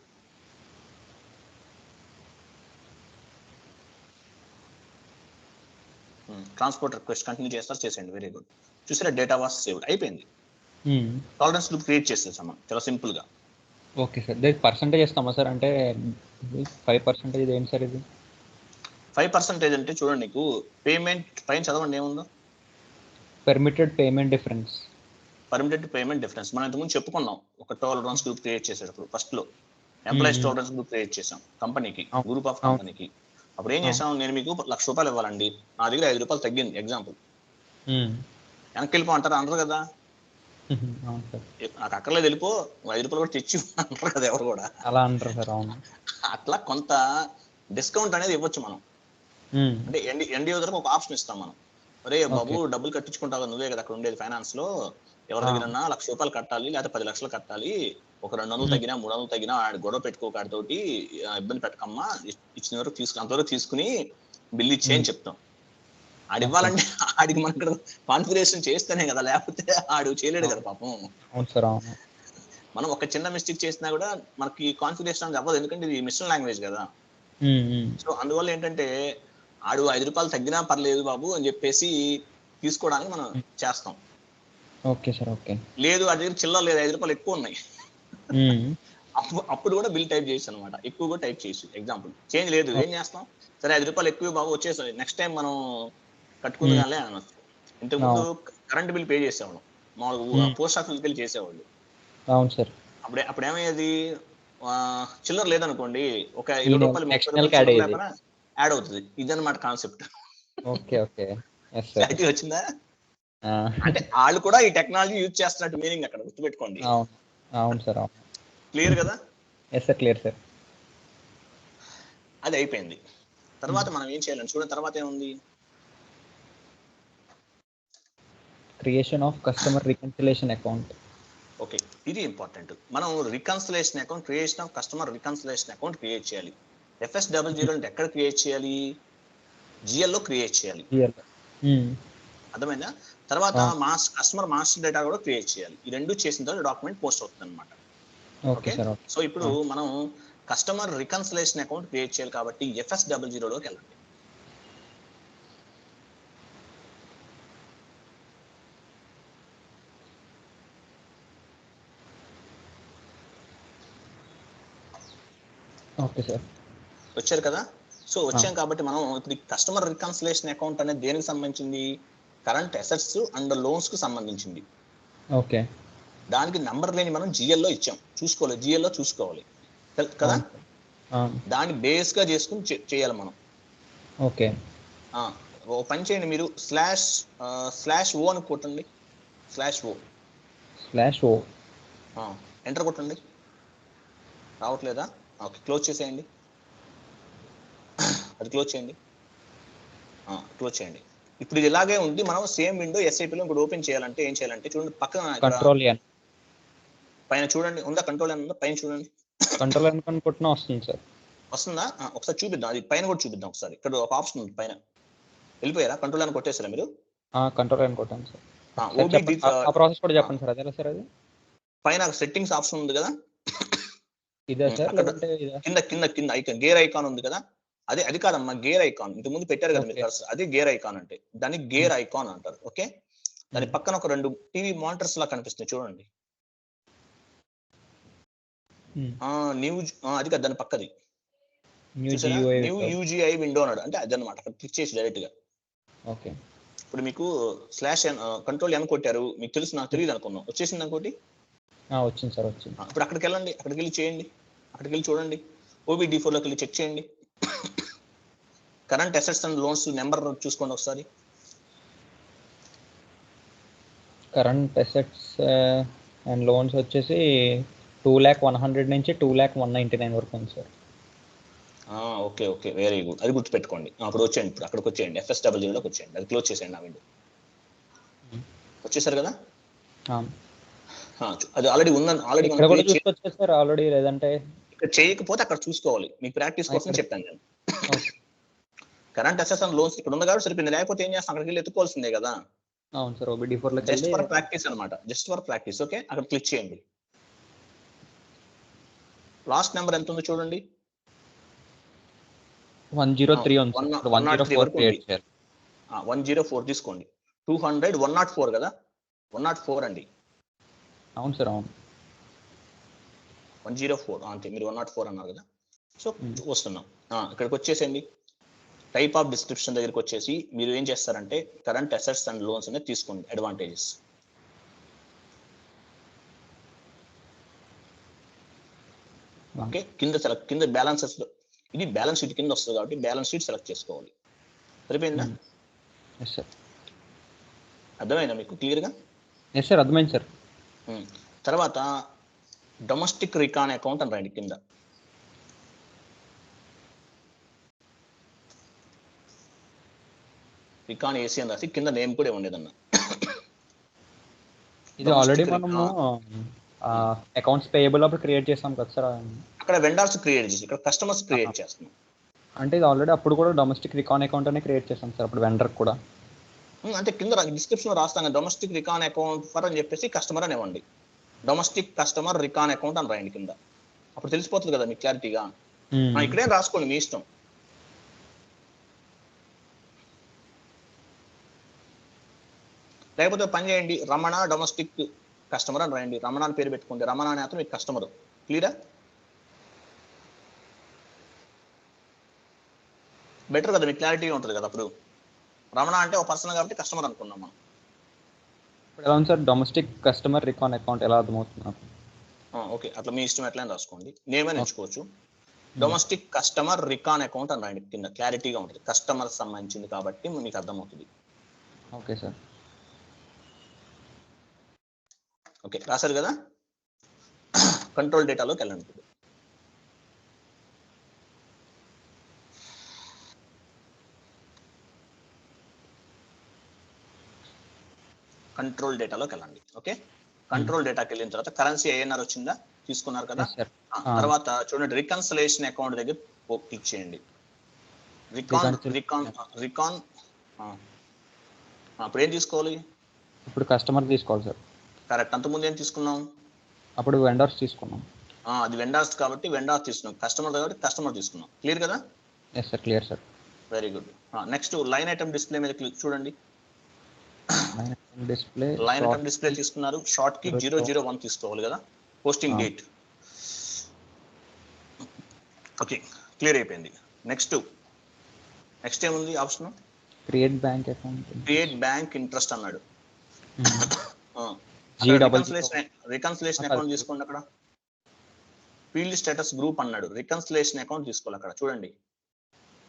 ట్రాన్స్పోర్ట్ రిక్వెస్ట్ కంటిన్యూ చేసేయండి. Very good. చూసారా, డేటా వాస్ సేవ్డ్, అయిపోయింది. టాలరెన్స్ గ్రూప్ క్రియేట్ చేసేసాం చాలా సింపుల్ గా. Okay sir. దీనికి పర్సెంటేజ్ ఇస్తామా సార్? అంటే 5% ఏంటి సార్ ఇది? 5% అంటే చూడండి, నీకు పేమెంట్ పైన చదవండి, ఏముందో, పర్మిటెడ్ పేమెంట్ డిఫరెన్స్. మనం ఇంతకుముందు చెప్పుకున్నాం, ఒక టాలరెన్స్ గ్రూప్ క్రియేట్ చేసేటప్పుడు ఫస్ట్ లో ఎంప్లాయీస్ టాలరెన్స్ గ్రూప్ క్రియేట్ చేసాం కంపెనీకి, గ్రూప్ ఆఫ్ కంపెనీకి. అప్పుడు ఏం చేసాం, నేను మీకు 1,00,000 రూపాయలు ఇవ్వాలండి, నా దగ్గర 5 రూపాయలు తగ్గింది, ఎగ్జాంపుల్. వెనక్కి వెళ్ళిపో అంటారా? అనరు కదా. నాకు అక్కర్లేదు, వెళ్ళిపో, 5 రూపాయలు కూడా తెచ్చి అంటారు కదా ఎవరు కూడా. అలా అంటారు సార్. అవును. అట్లా కొంత డిస్కౌంట్ అనేది ఇవ్వచ్చు మనం. అంటే ఎండ్ యూజర్కి ఒక ఆప్షన్ ఇస్తాం మనం. ఒరే బాబు డబ్బులు కట్టించుకుంటావు, నువ్వే కదా అక్కడ ఉండేది ఫైనాన్స్ లో, ఎవరి దగ్గర ₹1,00,000 కట్టాలి లేదా 10 లక్షలు కట్టాలి, ఒక 200 తగ్గినా 300 తగ్గినా ఆడి గొడవ పెట్టుకోకాడితోటి ఇబ్బంది పెట్టకమ్మా, ఇచ్చిన వరకు అంతవరకు తీసుకుని బిల్ ఇచ్చే అని చెప్తాం. ఆడి ఇవ్వాలంటే ఆడికి మనం ఇక్కడ కాన్ఫిగరేషన్ చేస్తేనే కదా, లేకపోతే ఆడు చేయలేడు కదా పాపం. మనం ఒక చిన్న మిస్టేక్ చేసినా కూడా మనకి కాన్ఫిగరేషన్ అనేది అవ్వదు, ఎందుకంటే ఇది మిషన్ లాంగ్వేజ్ కదా. సో అందువల్ల ఏంటంటే ఆడు ₹5 తగ్గినా పర్లేదు బాబు అని చెప్పేసి తీసుకోవడానికి మనం చేస్తాం. Okay sir, okay. లేదు అది చిల్లర లేదు, ₹5 ఎక్కువ ఉన్నాయి, అప్పుడు కూడా బిల్ టైప్ చేసి అనమాట, ఎక్కువ కూడా టైప్ చేసి. ఎగ్జాంపుల్ చేంజ్ లేదు, ఏం చేస్తాం, సరే ₹5 ఎక్కువ బాబు వచ్చేసరి నెక్స్ట్ టైం మనం కట్టుకుంది కానీ అనొచ్చు. ఇంతకుముందు కరెంట్ బిల్ పే చేసేవాళ్ళం, మామూలుగా పోస్ట్ ఆఫీస్కి వెళ్ళి చేసేవాళ్ళు. అవును సార్. అప్పుడు ఏమయ్యేది, చిల్లర లేదనుకోండి, ఒక ₹20 యాడ్ అవుతుంది. ఇదన్నమాట కాన్సెప్ట్. Okay, okay. వచ్చిందా? అంటే వాళ్ళు కూడా ఈ టెక్నాలజీ యూజ్ చేస్తున్నట్టు మీనింగ్ అక్కడ గుర్తుపెట్టుకోండి. అవును సార్, అవును. క్లియర్ కదా? Yes sir, clear sir. అది అయిపోయింది. తర్వాత మనం ఏం చేయాలని చూడండి, తర్వాత ఏముంది, creation of customer reconciliation account. Okay, ఇది ఇంపార్టెంట్. మనం reconciliation account, creation of customer reconciliation account create చేయాలి. FS00 అంటే ఎక్కడ క్రియేట్ చేయాలి, GL లో క్రియేట్ చేయాలి. అర్థమైందా? తర్వాత కస్టమర్ మాస్టర్ డేటా కూడా క్రియేట్ చేయాలి. ఈ రెండు చేసిన తర్వాత డాక్యుమెంట్ పోస్ట్ అవుతుంది అనమాట. ఓకే, సో ఇప్పుడు మనం కస్టమర్ రికన్సిలేషన్ అకౌంట్ క్రియేట్ చేయాలి కాబట్టి FS00 లోకి వెళ్ళండి. ఓకే సార్, వచ్చారు కదా? సో వచ్చాం కాబట్టి మనం ఇప్పుడు కస్టమర్ రికన్సిలేషన్ అకౌంట్ అనేది దేనికి సంబంధించింది, కరెంట్ అసెట్స్ అండ్ లోన్స్ కు సంబంధించింది. ఓకే, దానికి నంబర్ లేని మనం GL లో ఇచ్చాం, చూసుకోవాలి, GL లో చూసుకోవాలి కదా. దాన్ని బేస్ గా చేసుకుని చేయాలి మనం. ఓకే, ఓ పని చేయండి, మీరు /O అని కొట్టండి, /O ఎంటర్ కొట్టండి. రావట్లేదా? ఓకే, క్లోజ్ చేసేయండి, అది క్లోజ్ చేయండి. ఇప్పుడు ఇది ఇలాగే ఉంది. మనం సేమ్ విండో SAP లో ఇప్పుడు ఓపెన్ చేయాలంటే ఏం చేయాలంటే చూడండి, పక్కన కంట్రోల్ N పైన చూడండి, ఉందా కంట్రోల్ N ఉందా, పైన చూడండి, కంట్రోల్ N కొట్టినా వస్తుంది సార్. వస్తుందా? ఒకసారి చూపిద్దాం, అది పైన కూడా చూపిద్దాం ఒకసారి. ఇక్కడ ఒక ఆప్షన్ ఉంది పైన, వెళ్ళిపోయారా? కంట్రోల్ N కొట్టేసారా మీరు? కంట్రోల్ N కొట్టాను సార్. ఆ ప్రాసెస్ కూడా చెప్పండి సార్. అదేలా సార్ అది? పైన సెట్టింగ్స్ ఆప్షన్ ఉంది కదా, ఇదే సార్, లేదంటే కింద ఐకాన్, గేర్ ఐకాన్ ఉంది కదా, అది కాదమ్మా, గేర్ ఐకాన్ ఇంతకు ముందు పెట్టారు కదా మీరు, అది గేర్ ఐకాన్ అంటే, దాన్ని గేర్ ఐకాన్ అంటారు. ఓకే, దాని పక్కన ఒక 2 టీవీ మానిటర్స్ లా కనిపిస్తున్నాయి చూడండి, అది కదా దాని పక్కది, న్యూ UGI విండో అన్నాడు, అంటే అదనమాట. అక్కడ క్లిక్ చేసి డైరెక్ట్ గా. ఓకే, ఇప్పుడు మీకు కంట్రోల్ N కొట్టారు, మీకు తెలుసు, నాకు తెలియదు అనుకున్నాం, వచ్చేసింది అనుకోటి. వచ్చింది సార్, వచ్చింది. ఇప్పుడు అక్కడికి వెళ్ళండి, అక్కడికి వెళ్ళి చేయండి, అక్కడికి వెళ్ళి చూడండి, OBD4 లోకి వెళ్ళి చెక్ చేయండి. Current assets and loans number చూసుకోండి ఒకసారి. కరెంట్ అసెట్స్ అండ్ లోన్స్ వచ్చేసి 2,100,000 నుంచి 2,199,000 వరకు ఉంది సార్. ఓకే, వెరీ గుడ్, అది గుర్తుపెట్టుకోండి. అప్పుడు వచ్చేయండి, ఇప్పుడు అక్కడికి వచ్చేయండి, FS00 లోకి వచ్చేయండి, అది క్లోజ్ చేసేయండి ఆ విండో. వచ్చేసారు కదా? అది ఆల్రెడీ ఉందని, ఆల్రెడీ లేదంటే ఇక్కడ చేయకపోతే అక్కడ చూసుకోవాలి, మీకు ప్రాక్టీస్ కోసం చెప్పాను నేను. కరెంట్ అసెట్స్ అండ్ లోన్స్ ఇక్కడ ఉంది కాబట్టి సరిపోయింది, లేకపోతే ఏం చేస్తాం, అక్కడికి వెళ్ళి ఎత్తుకోవాల్సిందే కదా. అవును సార్, OBD4 లో జస్ట్ ఫర్ ప్రాక్టీస్ అన్నమాట, జస్ట్ ఫర్ ప్రాక్టీస్. ఓకే, అక్కడ క్లిక్ చేయండి. లాస్ట్ నెంబర్ ఎంత ఉందో చూడండి, 103 ఉంది. 104 క్రియేట్ చేయాలి. 104 తీసుకోండి. 200 104 కదా, 104 అండి. అవును సార్, అవును. 104 అంతే, మీరు 104 అన్నారు కదా. సో వస్తున్నాం, ఇక్కడికి వచ్చేసేయండి. టైప్ ఆఫ్ డిస్క్రిప్షన్ దగ్గరికి వచ్చేసి మీరు ఏం చేస్తారంటే కరెంట్ అసెట్స్ అండ్ లోన్స్ అనేది తీసుకోండి, అడ్వాంటేజెస్. ఓకే, కింద బ్యాలెన్సెస్, ఇది బ్యాలెన్స్ షీట్ కింద వస్తుంది కాబట్టి బ్యాలెన్స్ షీట్ సెలెక్ట్ చేసుకోవాలి. సరిపోయిందా? అర్థమైందా మీకు క్లియర్గా? ఎస్ సార్, అర్థమైంది సార్. తర్వాత డొమెస్టిక్ రికాన్ అకౌంట్ అని రండి కింద. రికాన్ ఏసీ అని రాసి కింద నేమ్ కూడా ఉండేదన్న. ఇది ఆల్రెడీ మనము అకౌంట్స్ పేయబుల్ అప్పుడు క్రియేట్ చేసాం కదా సార్. అక్కడ వెండర్స్ క్రియేట్ చేసి ఇక్కడ కస్టమర్స్ క్రియేట్ చేస్తున్నాం. అంటే ఇది ఆల్రెడీ అప్పుడు కూడా డొమెస్టిక్ రికాన్ అకౌంట్ అనే క్రియేట్ చేసాం సార్ అప్పుడు వెండర్ కూడా. అంటే కింద డిస్క్రిప్షన్ రాస్తాం కదా డొమెస్టిక్ రికాన్ అకౌంట్ ఫర్ అని చెప్పేసి కస్టమర్ అని ఇవ్వండి. డొమెస్టిక్ కస్టమర్ రికాన్ అకౌంట్ అని రాయండి కింద. అప్పుడు తెలిసిపోతుంది కదా మీకు క్లారిటీగా. ఇక్కడే రాసుకోండి మీ ఇష్టం. లేకపోతే పని చేయండి, రమణ డొమెస్టిక్ కస్టమర్ అని రాయండి. రమణ అని పేరు పెట్టుకోండి. రమణ అనే అతను మీకు కస్టమర్. క్లియరా? బెటర్ కదా, మీకు క్లారిటీగా ఉంటుంది కదా. అప్పుడు రమణ అంటే ఒక పర్సన్ కాబట్టి కస్టమర్ అనుకున్నాం మనం. ఇప్పుడు ఎలా ఉంది sir domestic customer recon account ఎలా అర్థమవుతుంది? ఓకే, అట్లా మీ ఇష్టం ఎట్లా రాసుకోండి. నేమే ఎంచుకోవచ్చు. డొమెస్టిక్ కస్టమర్ రికాన్ అకౌంట్ అని రాయండి కింద. క్లారిటీగా ఉంటుంది, కస్టమర్ సంబంధించింది కాబట్టి మీకు అర్థమవుతుంది. Okay sir. ఓకే, రాశారు కదా. కంట్రోల్ డేటాలోకి వెళ్ళండి. కంట్రోల్ డేటాలోకి వెళ్ళండి. ఓకే, కంట్రోల్ డేటాకి వెళ్ళిన తర్వాత కరెన్సీ ఏఎన్ఆర్ వచ్చిందా, తీసుకున్నారు కదా. తర్వాత చూడండి రికన్సిలేషన్ అకౌంట్ దగ్గర క్లిక్ చేయండి. రికాన్ అప్పుడు ఏం తీసుకోవాలి? ఇప్పుడు కస్టమర్ తీసుకోవాలి సార్. కరెక్ట్. అంతకుముందు ఏం తీసుకున్నాం? అప్పుడు వెండర్స్ తీసుకున్నాం. అది వెండర్స్ కాబట్టి వెండర్స్ తీసుకున్నాం. కస్టమర్ కాబట్టి కస్టమర్ తీసుకున్నాం. క్లియర్ కదా? Yes sir, clear sir. Very good. Next line item display మీద క్లిక్ చూడండి. లైన్ ఐటమ్ డిస్ప్లే తీసుకున్నారు. షార్ట్ కి 001 తీసుకోవాలి కదా, పోస్టింగ్ డేట్. ఓకే, క్లియర్ అయిపోయింది. నెక్స్ట్ ఏముంది option? Create bank account. Create bank interest అన్నాడు. రికన్సిలేషన్ అకౌంట్ తీసుకోండి. అక్కడ ఫీల్డ్ స్టేటస్ గ్రూప్ అన్నాడు. రికన్సిలేషన్ అకౌంట్ తీసుకోవాలి. అక్కడ చూడండి,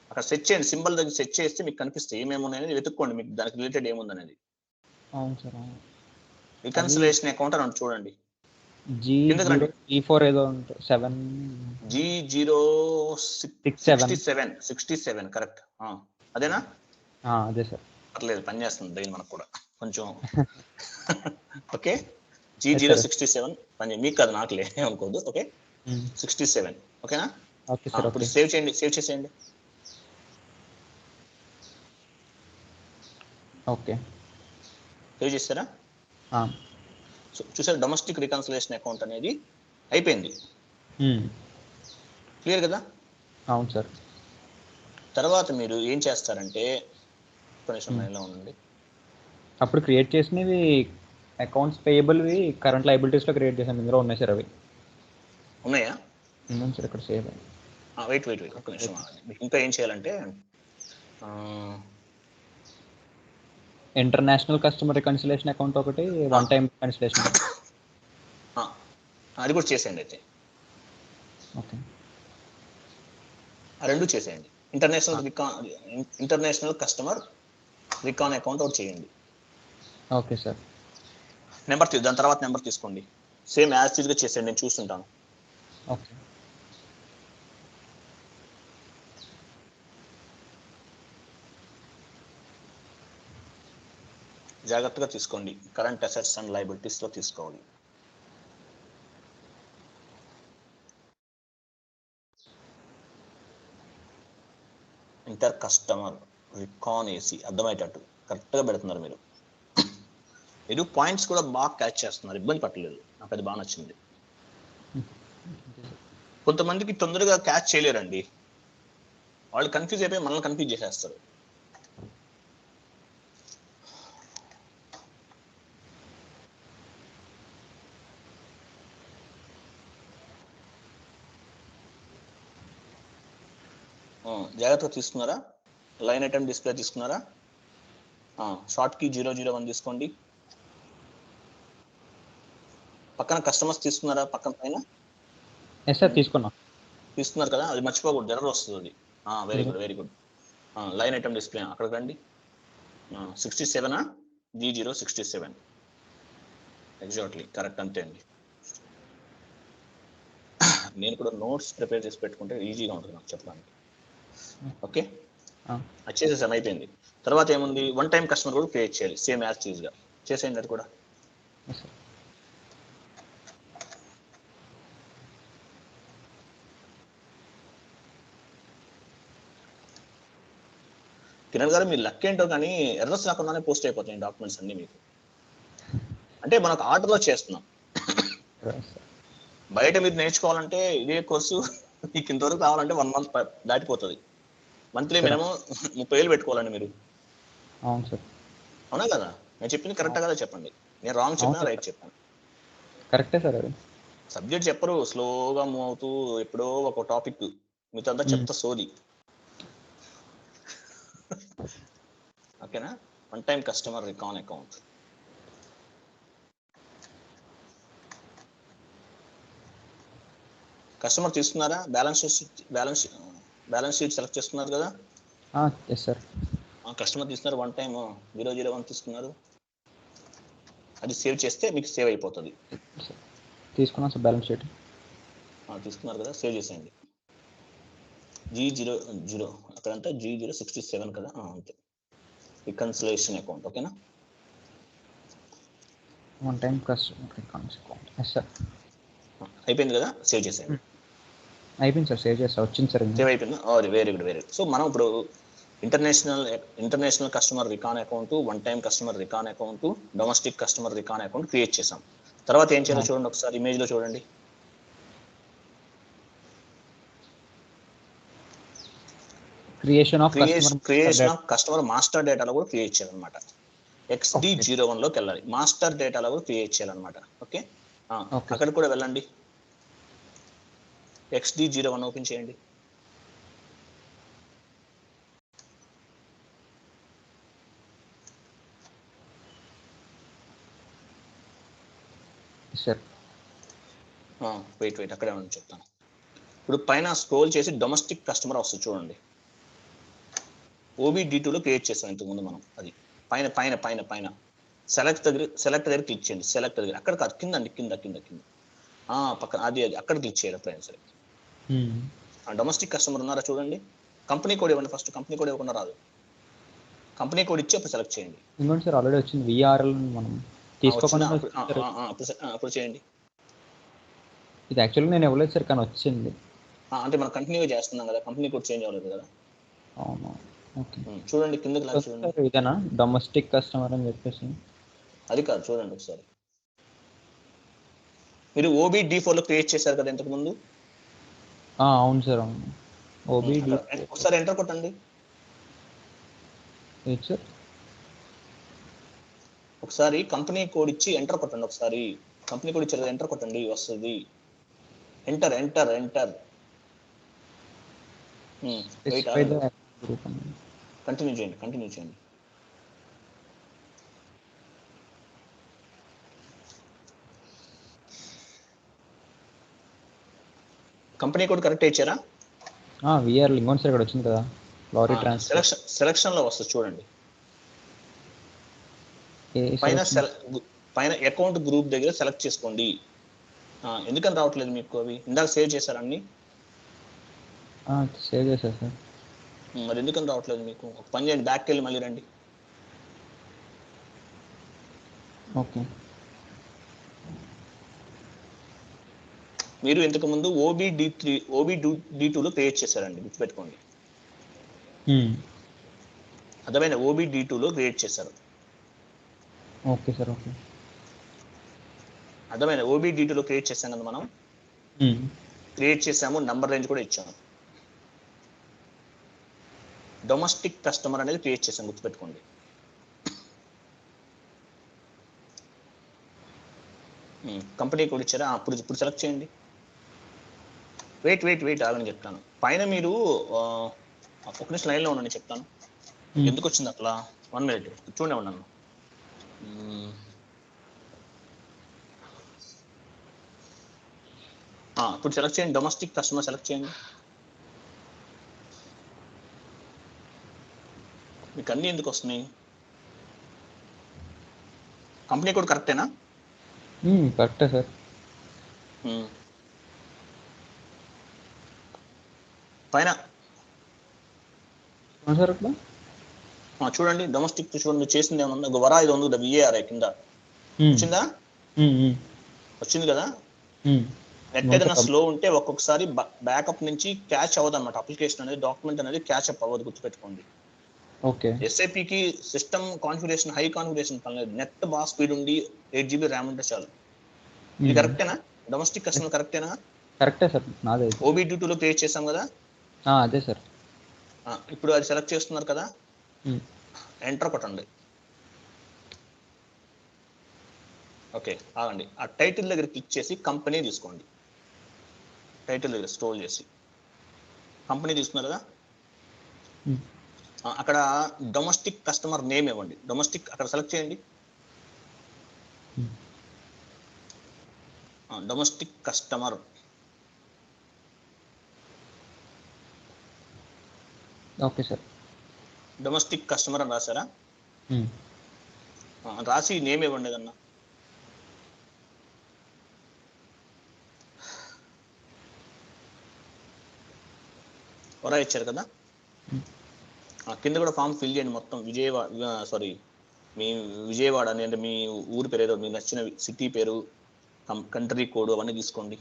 అక్కడ సెట్ చేయండి. సింబల్ దగ్గర సెట్ చేస్తే మీకు కనిపిస్తాయి ఏమేమి ఉన్నాయని వెతుక్కోండి, మీకు దానికి రిలేటెడ్ ఏముంది అనేది. అవును సార్. రికన్సిలేషన్ అకౌంట్ అని చూడండి. G4 ఏదో 7 G067 కరెక్ట్. అదేనా? అదే సార్. పర్లేదు, పని చేస్తుంది బ్రెయిన్ మనకు కూడా కొంచెం. ఓకే, G067 పని మీకు కాదు, నాకులే అనుకోదు. ఓకే, 67 ఓకేనా? ఇప్పుడు సేవ్ చేయండి, సేవ్ చేసేయండి. ఓకే, సేవ్ చేస్తారా? చూసారు, డొమెస్టిక్ రికన్సిలేషన్ అకౌంట్ అనేది అయిపోయింది. క్లియర్ కదా? అవును సార్. తర్వాత మీరు ఏం చేస్తారంటే కొంచెం లైన్లో ఉండండి. అప్పుడు క్రియేట్ చేసినవి అకౌంట్స్ పేయబుల్వి కరెంట్ లయబిలిటీస్లో క్రియేట్ చేసాం. ఇందులో ఉన్నాయి సార్ అవి. ఉన్నాయా? ఉన్నాను సార్, ఇక్కడ సేవ్. వెయిట్ ఒక్క నిమిషం. మీకు ఇంకా ఏం చేయాలంటే ఇంటర్నేషనల్ కస్టమర్ రికన్సిలేషన్ అకౌంట్ ఒకటి, వన్ టైం రికన్సిలేషన్ అది కూడా చేసేయండి అయితే. ఓకే, ఆ రెండు చేసేయండి. ఇంటర్నేషనల్ కస్టమర్ రికాన్ అకౌంట్ ఒకటి చేయండి. Okay sir. దాని తర్వాత నెంబర్ తీసుకోండి. సేమ్ యాజ్ టీజ్గా చేసేయండి, నేను చూస్తుంటాను. ఓకే, జాగ్రత్తగా తీసుకోండి. కరెంట్ అసెట్స్ అండ్ లయబిలిటీస్లో తీసుకోవాలి. ఇంటర్ కస్టమర్ రికాన్ ఏసీ అర్థమయ్యేటట్టు కరెక్ట్గా పెడుతున్నారు మీరు. మీరు పాయింట్స్ కూడా బాగా క్యాచ్ చేస్తున్నారు, ఇబ్బంది పట్టలేదు. నాకు అది బాగా నచ్చింది. కొంతమందికి తొందరగా క్యాచ్ చేయలేరండి, వాళ్ళు కన్ఫ్యూజ్ అయిపోయి మనల్ని కన్ఫ్యూజ్ చేసేస్తారు. జాగ్రత్తగా తీసుకున్నారా? లైన్ ఐటమ్ డిస్ప్లే తీసుకున్నారా? షార్ట్ కి 001 తీసుకోండి. పక్కన కస్టమర్స్ తీసుకున్నారా? పక్కన పైన తీసుకున్నారు కదా, అది మర్చిపోకూడదు, ఎర్రర్ వస్తుంది. Very good. Line item display అక్కడికి రండి. 67 G067 ఎగ్జాక్ట్లీ కరెక్ట్, అంతే అండి. నేను కూడా నోట్స్ ప్రిపేర్ చేసి పెట్టుకుంటే ఈజీగా ఉంటుంది నాకు చెప్పడానికి. ఓకే, అది చేసేసాను, అయిపోయింది. తర్వాత ఏముంది, వన్ టైం కస్టమర్ కూడా క్రియేట్ చేయాలి సేమ్ యాజ్ యూజ్ గా. చేసేయండి అది కూడా. కిరణ్ గారు, మీరు లక్ ఏంటో కానీ ఎర్రర్స్ రాకుండానే పోస్ట్ అయిపోతాయి డాక్యుమెంట్స్ అన్ని మీకు. అంటే మనకు ఆర్డర్లో చేస్తున్నాం. బయట మీరు నేర్చుకోవాలంటే ఇదే కోర్సు మీకు ఇంతవరకు కావాలంటే 1 month దాటిపోతుంది. మంత్లీ మినిమం 30,000 పెట్టుకోవాలండి మీరు. అవును సార్. అవునా కదా? నేను చెప్పింది కరెక్టా కదా చెప్పండి. నేను రాంగ్ చెప్పినా రైట్ చెప్పాను? కరెక్టే సార్. అది సబ్జెక్ట్ చెప్పరు, స్లోగా మూవ్ అవుతూ ఎప్పుడో ఒక టాపిక్ మీతో అంతా చెప్తా సోది. ఓకేనా? One time customer recon account. Customer తీసుకున్నారా? బ్యాలెన్స్ షీట్ సెలెక్ట్ చేసుకున్నారు కదా? Yes sir. కస్టమర్ తీసుకున్నారు, వన్ టైం 001 తీసుకున్నారు. అది సేవ్ చేస్తే మీకు సేవ్ అయిపోతుంది. తీసుకున్నాను సార్ బ్యాలెన్స్ షీట్. తీసుకున్నారు కదా, సేవ్ చేసేయండి. G00 అక్కడంతా G067 కదా, అంతే. Reconciliation account. ఓకేనా? One time customer recons account. Yes sir. అయిపోయింది కదా, సేవ్ చేసేయండి. అయిపోయింది సార్, సేవ్ చేస్తా. వచ్చింది సార్. సేవ్ అయిపోయింది. Very good, very good. So మనం ఇప్పుడు international customer recon account, one time customer recon account, domestic customer recon account create చేసాం. తర్వాత ఏం చేయాలో చూడండి ఒకసారి, ఇమేజ్ లో చూడండి. క్రియేషన్ ఆఫ్ కస్టమర్ మాస్టర్ డేటాలో కూడా క్రియేట్ చేయాలన్నమాట. XD01 లోకి వెళ్ళాలి, మాస్టర్ డేటాలో కూడా క్రియేట్ చేయాలన్నమాట. ఓకే, అక్కడ కూడా వెళ్ళండి. XD01 ఓపెన్ చేయండి. వెయిట్ అక్కడే ఉండి చెప్తాను. ఇప్పుడు పైన స్క్రోల్ చేసి డొమెస్టిక్ కస్టమర్ వస్తుంది చూడండి. OBD2 లో క్రియేట్ చేస్తాం ఇంతకుముందు మనం. అది పైన పైన పైన పైన సెలెక్ట్ దగ్గర క్లిక్ చేయండి. సెలెక్ట్ దగ్గర అక్కడ కాదు, కింద పక్కన అది అక్కడ క్లిక్ చేయాలి ఎప్పుడైనా సరే. డొమెస్టిక్ కస్టమర్ ఉన్నారా చూడండి. కంపెనీ కోడ్ ఇవ్వండి ఫస్ట్. కంపెనీ కోడ్ ఇవ్వకుండా రాదు. కంపెనీ కోడ్ ఇచ్చి అప్పుడు సెలెక్ట్ చేయండి. ఇంకోటి సార్ ఆల్రెడీ వచ్చింది VRL మనం తీసుకోకుండా అప్పుడు చేయండి. ఇది యాక్చువల్గా నేను ఇవ్వలేదు సార్, కానీ వచ్చింది. అంటే మనం కంటిన్యూగా చేస్తున్నాం కదా, కంపెనీ కోడ్ చేంజ్ అవ్వలేదు కదా. అవును. ఓకే, చూడండి కిందకి లాగా చూడండి. ఇదేనా డొమెస్టిక్ కస్టమర్ అని చెప్పేసి? అది కాదు, చూడండి ఒకసారి. మీరు OBD4 లో క్రియేట్ చేశారు కదా ఇంతకు ముందు. అవును సార్, అవును. OBD ఒకసారి ఎంటర్ కొట్టండి. సార్ ఒకసారి కంపెనీ కోడ్ ఇచ్చి ఎంటర్ కొట్టండి. ఒకసారి కంపెనీ కోడ్ ఇచ్చారు కదా, ఎంటర్ కొట్టండి, వస్తుంది. ఎంటర్. కంటిన్యూ చేయండి. కంపెనీ కోడ్ కరెక్ట్ ఇచ్చారా? VRL ఇంకోటి సార్ ఇక్కడ వచ్చింది కదా, లారీ ట్రాన్స్ఫర్. సెలక్షన్ లో వస్తుంది చూడండి. పైన అకౌంట్ గ్రూప్ దగ్గర సెలెక్ట్ చేసుకోండి. ఎందుకని రావట్లేదు మీకు? అవి ఇందాక సేవ్ చేశారు అన్ని. సేవ్ చేశారు సార్. మరి ఎందుకని రావట్లేదు మీకు? ఒక పని చేయండి, బ్యాక్కి వెళ్ళి మళ్ళీ రండి. ఓకే. మీరు ఇంతకు ముందు OBD2 లో క్రియేట్ చేశారండి, గుర్తుపెట్టుకోండి. అర్థమైన OBD2 లో క్రియేట్ చేశారు. Okay sir, okay. అర్థమైన OBD2 లో క్రియేట్ చేశాం కదా మనం. క్రియేట్ చేసాము, నంబర్ రేంజ్ కూడా ఇచ్చాము. డొమెస్టిక్ కస్టమర్ అనేది క్రియేట్ చేసాం, గుర్తుపెట్టుకోండి. కంపెనీ కోడ్ ఇచ్చారా? ఇప్పుడు సెలెక్ట్ చేయండి. వెయిట్ ఆగని చెప్తాను. పైన మీరు ఒక నిమిషం లైన్లో ఉండండి, చెప్తాను ఎందుకు వచ్చింది అట్లా. 1 minute చూడే ఉన్నాను. ఇప్పుడు సెలెక్ట్ చేయండి, డొమెస్టిక్ కస్టమర్ సెలెక్ట్ చేయండి. మీకు అన్ని ఎందుకు వస్తున్నాయి? కంపెనీ కోడ్ కరెక్టేనా? కరెక్టే సార్. పైన సార్ అట్లా చూడండి డొమెస్టిక్ చూడండి చేసింది ఏమన్నా వరా ఇది ఉంది కదా విఏఆర్ఐ కింద వచ్చిందా? వచ్చింది కదా. నెట్ ఏదైనా స్లో ఉంటే ఒక్కొక్కసారి బ్యాకప్ నుంచి క్యాచ్ అవ్వదు అనమాట. అప్లికేషన్ అనేది డాక్యుమెంట్ అనేది క్యాచ్ అప్ అవ్వదు, గుర్తుపెట్టుకోండి. ఎస్ఐపికి సిస్టమ్ కాన్ఫిగరేషన్ హై కాన్ఫిగరేషన్ పనిలేదు, నెట్ బాగా స్పీడ్ ఉండి 8 GB ర్యామ్ ఉంటే చాలు. ఇది కరెక్టేనా? డొమెస్టిక్ కస్టమర్ కరెక్టేనా? కరెక్టే సార్, నాదే. OBD2 లో క్రియేట్ చేసాం కదా. అదే సార్. ఇప్పుడు అది సెలెక్ట్ చేస్తున్నారు కదా, ఎంటర్ కొట్టండి. ఓకే ఆగండి, ఆ టైటిల్ దగ్గర క్లిక్ చేసి కంపెనీ తీసుకోండి. టైటిల్ దగ్గర స్క్రోల్ చేసి కంపెనీ తీసుకున్నారు కదా, అక్కడ డొమెస్టిక్ కస్టమర్ నేమ్ ఇవ్వండి. డొమెస్టిక్ అక్కడ సెలెక్ట్ చేయండి. Domestic customer okay sir. Domestic customer అని రాశారా? రాసి నేమ్ ఇవ్వండి ఏదన్నా. వరా ఇచ్చారు కదా, కింద కూడా ఫామ్ ఫిల్ చేయండి మొత్తం. మీ విజయవాడ అని అంటే మీ ఊరి పేరు ఏదో మీకు నచ్చిన సిటీ పేరు, కంట్రీ కోడ్ అవన్నీ తీసుకోండి.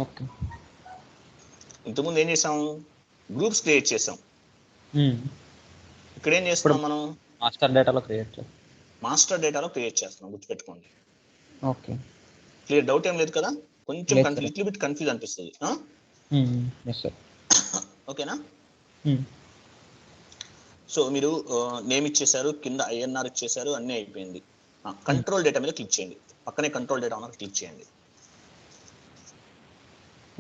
ఓకే. ఇంతకుముందు ఏం చేసాం, గ్రూప్స్ క్రియేట్ చేసాం. ఇక్కడ ఏం చేస్తున్నాం మనం, మాస్టర్ డేటాలో క్రియేట్ చేస్తున్నాం, గుర్తుపెట్టుకోండి. ఓకే, క్లియర్, డౌట్ ఏం లేదు కదా. కొంచెం లిటిల్ బిట్ కన్ఫ్యూజ్ అనిపిస్తుంది. ఓకేనా? సో మీరు నేమ్ ఇచ్చేసారు, కింద INR ఇచ్చేసారు, అన్నీ అయిపోయింది. కంట్రోల్ డేటా మీద క్లిక్ చేయండి. పక్కనే కంట్రోల్ డేటా ఉన్న క్లిక్ చేయండి.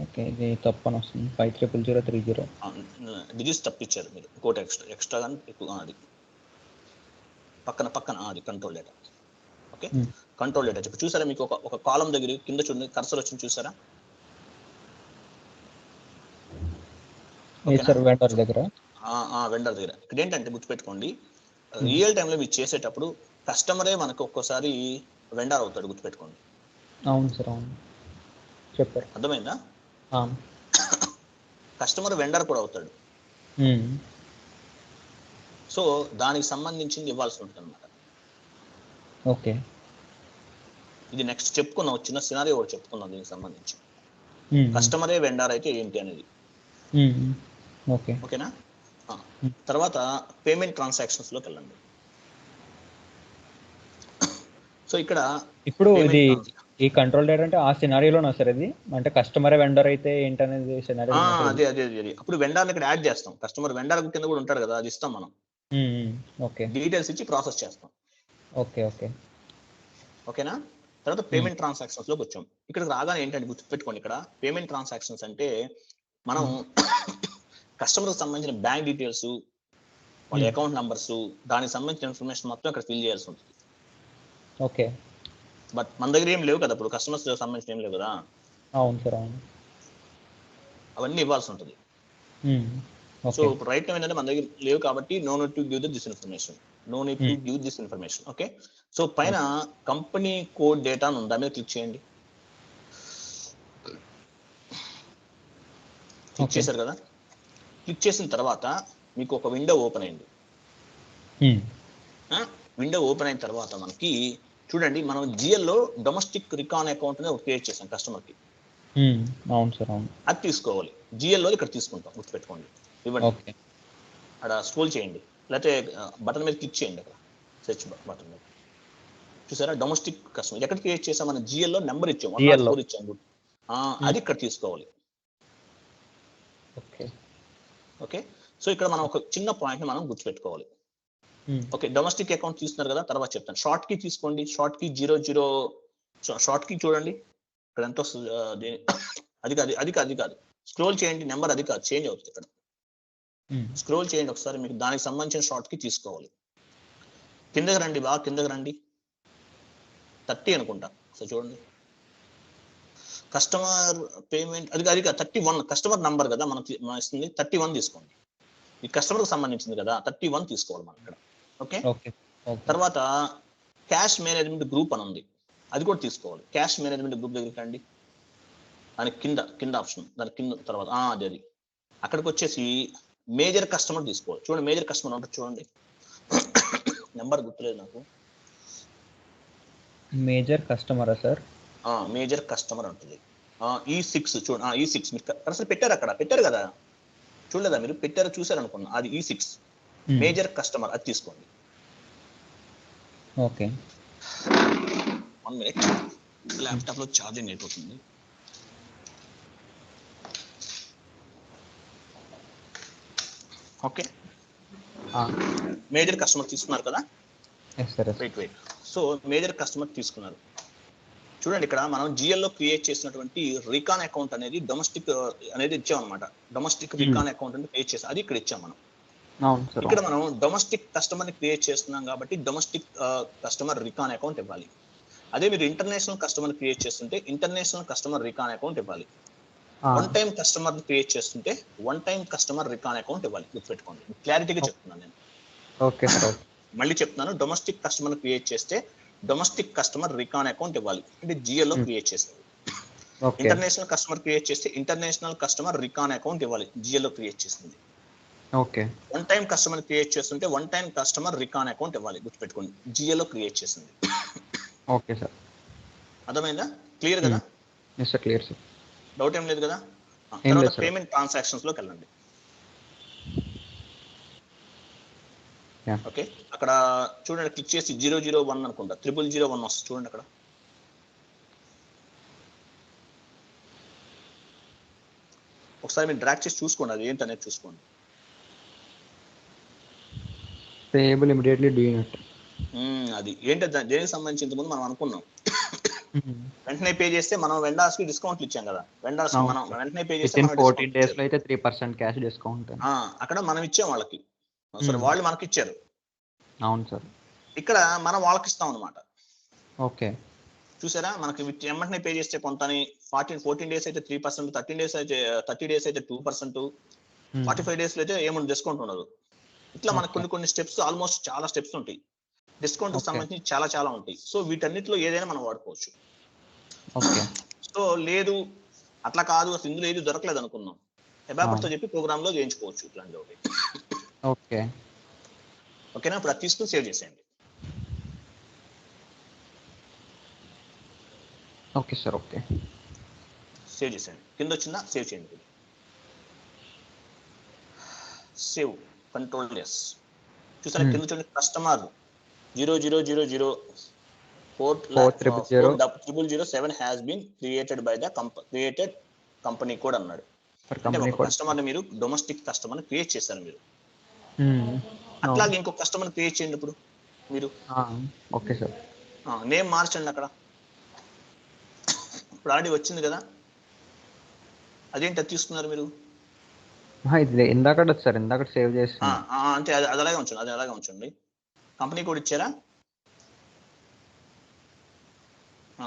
ఓకే, ఇది తప్పని వస్తుంది. 50030. డిజిట్స్ తప్పించారు మీరు, ఇంకోటి ఎక్స్ట్రా కానీ ఎక్కువ. అది పక్కన అది control data. Okay, control data చెప్పి చూసారా, మీకు ఒక కాలం దగ్గర కింద చూడండి కర్సర్ వచ్చింది, చూసారా? వెండర్ దగ్గర ఇక్కడ ఏంటంటే గుర్తుపెట్టుకోండి, రియల్ టైంలో మీరు చేసేటప్పుడు కస్టమరే మనకు ఒక్కోసారి వెండర్ అవుతాడు, గుర్తుపెట్టుకోండి. అవును సార్, అవును చెప్పారు. అర్థమైందా? కస్టమర్ వెండర్ కూడా అవుతాడు. సో దానికి సంబంధించింది ఇవ్వాల్సి ఉంటుంది అనమాట. ఓకే, ఇది నెక్స్ట్ చెప్పుకున్నాం, చిన్న సినారియో ఒకటి చెప్పుకున్నాం దీనికి సంబంధించి. కస్టమరే వెండర్ అయితే ఏంటి అనేది. ఓకేనా? తర్వాత పేమెంట్ ట్రాన్సాక్షన్స్ లోకి వెళ్ళండి. సో ఇక్కడ ఇప్పుడు ఇది ఈ కంట్రోల్ డేటా అంటే ఆ సినారియోలోనా సార్ ఇది, అంటే కస్టమర్ వెండర్ అయితే ఏంటనేది సినారియో? అదే అప్పుడు వెండర్ ఇక్కడ యాడ్ చేస్తాం. కస్టమర్ వెండర్ కింద కూడా ఉంటారు కదా, అది ఇస్తాం మనం. ఓకే, డీటెయిల్స్ ఇచ్చి ప్రాసెస్ చేస్తాం. ఓకేనా? తర్వాత పేమెంట్ ట్రాన్సాక్షన్స్ లోకి వచ్చాం. ఇక్కడికి రాగానే ఏంటంటే గుర్తుపెట్టుకోండి, ఇక్కడ పేమెంట్ ట్రాన్సాక్షన్స్ అంటే మనం కస్టమర్కి సంబంధించిన బ్యాంక్ డీటెయిల్స్, వాళ్ళ అకౌంట్ నంబర్స్, దానికి సంబంధించిన ఇన్ఫర్మేషన్ మొత్తం ఇక్కడ ఫిల్ చేయాల్సి ఉంటుంది. ఓకే, బట్ మన దగ్గర ఏం లేవు కదా, ఇప్పుడు కస్టమర్స్ సంబంధించిన ఏం లేవు కదా. అవును సార్, అవును. అవన్నీ ఇవ్వాల్సి ఉంటుంది. సో ఇప్పుడు రైట్ టైం ఏంటంటే మన దగ్గర లేవు కాబట్టి no need to give this information. Okay, so పైన కంపెనీ కోడ్ డేటా ఉంది, దాని మీద క్లిక్ చేయండి. క్లిక్ చేశారు కదా, క్లిక్ చేసిన తర్వాత మీకు ఒక విండో ఓపెన్ అయింది. విండో ఓపెన్ అయిన తర్వాత మనకి చూడండి, మనం జిఎల్లో డొమెస్టిక్ రికాన్ అకౌంట్ ఒకటి క్రియేట్ చేసాం కస్టమర్కి. అవును సార్, అవును. అది తీసుకోవాలి, జిఎల్లో ఇక్కడ తీసుకుంటాం, గుర్తుపెట్టుకోండి. ఇవ్వండి, అక్కడ స్క్రోల్ చేయండి, లేకపోతే బటన్ మీద క్లిక్ చేయండి, అక్కడ సెర్చ్ బటన్ మీద చూసారా డొమెస్టిక్ కస్టమర్ ఎక్కడ క్రియేట్ చేసాం, మనం జిఎల్లో నెంబర్ ఇచ్చాం, 104 ఇచ్చాం. అది ఇక్కడ తీసుకోవాలి. ఓకే, సో ఇక్కడ మనం ఒక చిన్న పాయింట్ మనం గుర్తుపెట్టుకోవాలి. ఓకే, డొమెస్టిక్ అకౌంట్ తీసుకున్నారు కదా, తర్వాత చెప్తాను. షార్ట్ కీ తీసుకోండి, షార్ట్ కీ 00, షార్ట్ కీ చూడండి ఇక్కడ ఎంత వస్తుంది. అది కాదు, స్క్రోల్ చేయండి, నెంబర్ అది కాదు, చేంజ్ అవుతుంది. ఇక్కడ స్క్రోల్ చేయండి ఒకసారి, మీకు దానికి సంబంధించిన షార్ట్ కీ తీసుకోవాలి. కిందకి రండి, బాగా కిందకి రండి, 30 అనుకుంటా. సో చూడండి, కస్టమర్ పేమెంట్ అది 31 కస్టమర్ నంబర్ కదా మనం ఇస్తుంది, 31 తీసుకోండి. ఈ కస్టమర్కి సంబంధించింది కదా, 31 తీసుకోవాలి మనం ఇక్కడ. ఓకే, తర్వాత క్యాష్ మేనేజ్మెంట్ గ్రూప్ అని ఉంది, అది కూడా తీసుకోవాలి. క్యాష్ మేనేజ్మెంట్ గ్రూప్ దగ్గరికి రండి, దాని కింద ఆప్షన్, దాని కింద తర్వాత అది అక్కడికి వచ్చేసి మేజర్ కస్టమర్ తీసుకోవాలి. చూడండి మేజర్ కస్టమర్ ఉంటుంది చూడండి, నెంబర్ గుర్తులేదు నాకు. మేజర్ కస్టమరా సార్? మేజర్ కస్టమర్ ఉంటుంది. E6 చూడండి, E6 మీరు అసలు పెట్టారు, అక్కడ పెట్టారు కదా, చూడలేదా మీరు? పెట్టారు, చూసారు అనుకున్నా. అది E6 మేజర్ కస్టమర్, అది తీసుకోండి. ఓకే, 1 minute, ల్యాప్టాప్ లో ఛార్జింగ్ అయిపోతుంది. ఓకే, మేజర్ కస్టమర్ తీసుకున్నారు కదా. వెయిట్, సో మేజర్ కస్టమర్ తీసుకున్నారు. చూడండి ఇక్కడ మనం జిఎల్ లో క్రియేట్ చేసినటువంటి రికాన్ అకౌంట్ అనేది డొమెస్టిక్ అనేది ఇచ్చాం అనమాట. డొమెస్టిక్ రికాన్ అకౌంట్ అనేది క్రియేట్ చేసాం, అది ఇక్కడ ఇచ్చాం మనం. ఇక్కడ మనం డొమెస్టిక్ కస్టమర్ ని క్రియేట్ చేస్తున్నాం కాబట్టి డొమెస్టిక్ కస్టమర్ రికాన్ అకౌంట్ ఇవ్వాలి. అదే మీరు ఇంటర్నేషనల్ కస్టమర్ క్రియేట్ చేస్తుంటే ఇంటర్నేషనల్ కస్టమర్ రికాన్ అకౌంట్ ఇవ్వాలి. వన్ టైం కస్టమర్ క్రియేట్ చేస్తుంటే one time customer recon account ఇవ్వాలి. గుర్తుపెట్టుకోండి, క్లారిటీగా చెప్తున్నాను నేను. ఓకే సార్, మళ్ళీ చెప్తున్నాను, డొమెస్టిక్ కస్టమర్ క్రియేట్ చేస్తే డొమెస్టిక్ కస్టమర్ రికాన్ అకౌంట్ ఇవ్వాలి, అంటే జిఎల్ లో క్రియేట్ చేసేది. ఇంటర్నేషనల్ కస్టమర్ క్రియేట్ చేస్తే ఇంటర్నేషనల్ కస్టమర్ రికాన్ అకౌంట్ ఇవ్వాలి, జిఎల్ లో క్రియేట్ చేసింది. Okay, one time customer create చేస్తుంటే one time customer recon account ఇవ్వాలి, గుర్తుపెట్టుకోండి, జిఎల్ లో క్రియేట్ చేసింది. ఓకే సార్, అర్థమైందా? క్లియర్ కదా? క్లియర్ సార్, డౌట్ ఏం లేదు కదా? తర్వాత పేమెంట్ ట్రాన్సాక్షన్స్ లోకి వెళ్ళండి. ఓకే, అక్కడ చూడండి, క్లిక్ చేసి 001 అనుకుంటా, 0001 వస్తుంది చూడండి అక్కడ. ఒకసారి మీరు డ్రాగ్ చేసి చూసుకోండి, అది ఏంటనేది చూసుకోండి. పేయబుల్ ఇమిడియట్లీ డ్యూ యూనిట్, అది ఏంటో దేనికి సంబంధించి ఇంతకుముందు మనం అనుకున్నాం. వెంటనే పే చేస్తే మనం వెండర్స్ కి డిస్కౌంట్లు ఇచ్చాం కదా, వెండర్స్ మనం వెంటనే పే చేస్తే 14 days లో అయితే 3% క్యాష్ డిస్కౌంట్ అక్కడ మనం ఇచ్చాం వాళ్ళకి, సరే వాళ్ళు మనకి ఇచ్చారు. అవును సార్, ఇక్కడ మనం వాళ్ళకి ఇస్తాం అనమాట. ఓకే, చూసారా, మనకి వెంటనే పే చేస్తే కొంతని 14 days అయితే 3%, 30 days అయితే 2%, 45 days లో అయితే ఏముంది డిస్కౌంట్ ఉండదు. ఇట్లా మనకు కొన్ని స్టెప్స్, ఆల్మోస్ట్ చాలా స్టెప్స్ ఉంటాయి డిస్కౌంట్ కి సంబంధించి, చాలా ఉంటాయి. సో వీటన్నిటిలో ఏదైనా మనం వాడుకోవచ్చు. సో లేదు అట్లా కాదు, అసలు ఇందులో ఏది దొరకలేదు అనుకున్నాం, ఎబాబర్ తో చెప్పి ప్రోగ్రామ్ లో చేయించుకోవచ్చు ఇట్లాంటి ఒకటి. ఓకేనా? ఇప్పుడు అది తీసుకుని సేవ్ చేసేయండి. ఓకే సార్, ఓకే, సేవ్ చేసేయండి. కింద వచ్చిందా? సేవ్ చేయండి. Save, control yes. చూసారా కింద చూడండి, customer 0004,00,007 has been created by the created company code అన్నాడు. అంటే ఒక కస్టమర్ ని మీరు డొమెస్టిక్ కస్టమర్ ని క్రియేట్ చేశారు మీరు. అట్లాగే ఇంకో కస్టమర్ క్రియేట్ చేయండి ఇప్పుడు మీరు. ఓకే సార్, నేమ్ మార్చండి అక్కడ. ఇప్పుడు ఆల్రెడీ వచ్చింది కదా, అదేంటి తీసుకున్నారు మీరు? ఇందాక సార్, ఇందాక సేవ్ చేసి అంటే అది అలాగే ఉంచండి. కంపెనీ కోడ్ ఇచ్చారా?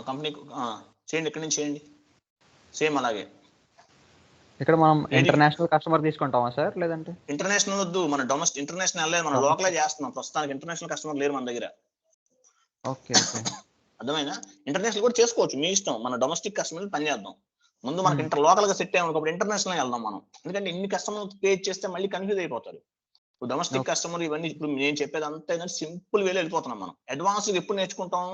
కంపెనీ చేయండి, ఇక్కడి నుంచి చేయండి సేమ్ అలాగే. ఇక్కడ మనం ఇంటర్నేషనల్ కస్టమర్ తీసుకుంటామా సార్, లేదంటే ఇంటర్నేషనల్ వద్దు, మన డొమెస్టిక్ ఇంటర్నేషనల్ వెళ్ళలేదు, మనం లోకలే చేస్తున్నాం ప్రస్తుతానికి. ఇంటర్నేషనల్ కస్టమర్ లేరు మన దగ్గర. ఓకే, అర్థమైనా? ఇంటర్నేషనల్ కూడా చేసుకోవచ్చు, మీ ఇష్టం. మన డొమెస్టిక్ కస్టమర్ పని చేద్దాం. ముందు మనకి లోకల్ గా సెట్ అయ్యామనుకో, ఇంటర్నేషనల్ వెళ్దాం మనం. ఎందుకంటే ఇన్ని కస్టమర్ క్రియేట్ చేస్తే మళ్ళీ కన్ఫ్యూజ్ అయిపోతారు. ఇప్పుడు డొమెస్టిక్ కస్టమర్ ఇవన్నీ ఇప్పుడు నేను చెప్పేది అంతా సింపుల్ వేలో వెళ్ళిపోతున్నాం మనం. అడ్వాన్స్ ఎప్పుడు నేర్చుకుంటాం?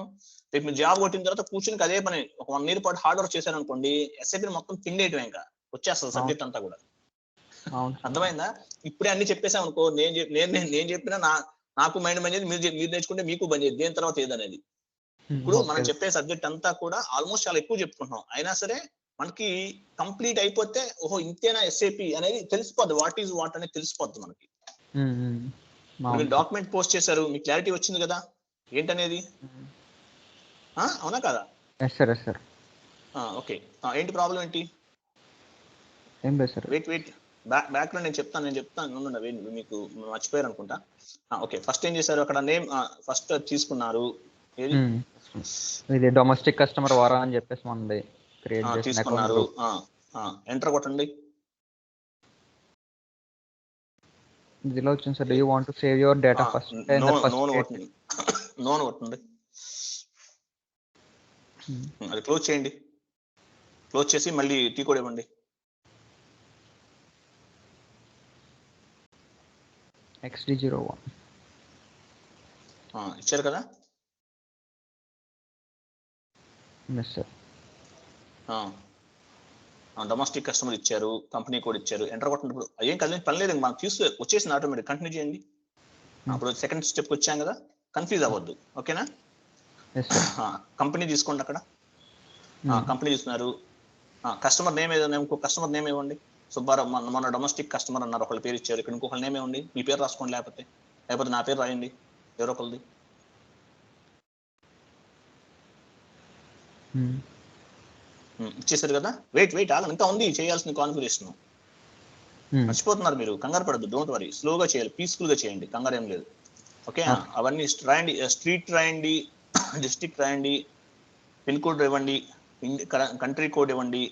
రేపు మీరు జాబ్ కొట్టిన తర్వాత కూర్చుని అదే పని ఒక 1 year పాటు హార్డ్ వర్క్ చేశారు అనుకోండి, ఎస్ఐపి మొత్తం పిండేయటం, ఇంకా వచ్చేస్తుంది సబ్జెక్ట్ అంతా కూడా. అర్థమైందా? ఇప్పుడే అన్ని చెప్పేసాం అనుకో, నేను చెప్పినా నాకు మైండ్ పనిచేది, మీరు నేర్చుకుంటే మీకు పనిచేది, దేని తర్వాత ఏదనేది. ఇప్పుడు మనం చెప్పే సబ్జెక్ట్ అంతా కూడా ఆల్మోస్ట్ చాలా ఎక్కువ చెప్పుకుంటున్నాం, అయినా సరే మనకి కంప్లీట్ అయిపోతే ఓహో ఇంతేనా ఎస్ఏపి అనేది తెలిసిపోద్ది, వాట్ ఈజ్ వాట్ అనేది తెలిసిపోద్ది మనకి. మీరు డాక్యుమెంట్ పోస్ట్ చేశారు, మీకు క్లారిటీ వచ్చింది కదా ఏంటనేది, అవునా కదా? ఓకే, ఏంటి ప్రాబ్లం ఏంటి? వెయిట్ బ్యాక్ లో నేను చెప్తాను మీకు మర్చిపోయారు అనుకుంటా. ఓకే, ఫస్ట్ ఏం చేశారు అక్కడ? నేమ్ ఫస్ట్ తీసుకున్నారు, ఇది డొమెస్టిక్ కస్టమర్ వారా అని చెప్పేసి మనది క్రియేట్ తీసుకున్నారు. ఎంటర్ కొట్టండి. ఇదిలో వచ్చింది sir, do you want to save your data first? No అని కొట్టండి. అది క్లోజ్ చేయండి. క్లోజ్ చేసి మళ్ళీ టీ కోడ్ ఇవ్వండి. XD01 ఇచ్చారు కదా. డొమెస్టిక్ కస్టమర్ ఇచ్చారు, కంపెనీ కోడ్ ఇచ్చారు, ఎంటర్ కొట్టండి. ఇప్పుడు ఏం కలిసి పని లేదు, మనకు తీసు వచ్చేసింది ఆటోమేటిక్. కంటిన్యూ చేయండి. అప్పుడు సెకండ్ స్టెప్కి వచ్చాం కదా, కన్ఫ్యూజ్ అవ్వద్దు. ఓకేనా. కంపెనీ తీసుకోండి. అక్కడ కంపెనీ తీసుకున్నారు. కస్టమర్ నేమ్ ఏదైనా ఇంకో కస్టమర్ నేమ్ ఇవ్వండి. సుబ్బారావు, మన డొమెస్టిక్ కస్టమర్ అన్నారు, ఒకళ్ళ పేరు ఇచ్చారు. ఇక్కడ ఇంకొకళ్ళ నేమ్ ఇవ్వండి. మీ పేరు రాసుకోండి, లేకపోతే నా పేరు రాయండి, ఎవరో ఒకరిది. ఇచ్చేసారు కదా. వెయిట్ ఆగండి, ఇంకా ఉంది చేయాల్సిన కాన్ఫిగరేషన్. మర్చిపోతున్నారు మీరు, కంగారు పడద్దు. డోంట్ వరీ, స్లోగా చేయాలి, పీస్ఫుల్ గా చేయండి, కంగారు ఏం లేదు. ఓకే. అవన్నీ రాయండి. స్ట్రీట్ రాయండి, డిస్ట్రిక్ట్ రాయండి, పిన్ కోడ్ ఇవ్వండి, కంట్రీ కోడ్ ఇవ్వండి,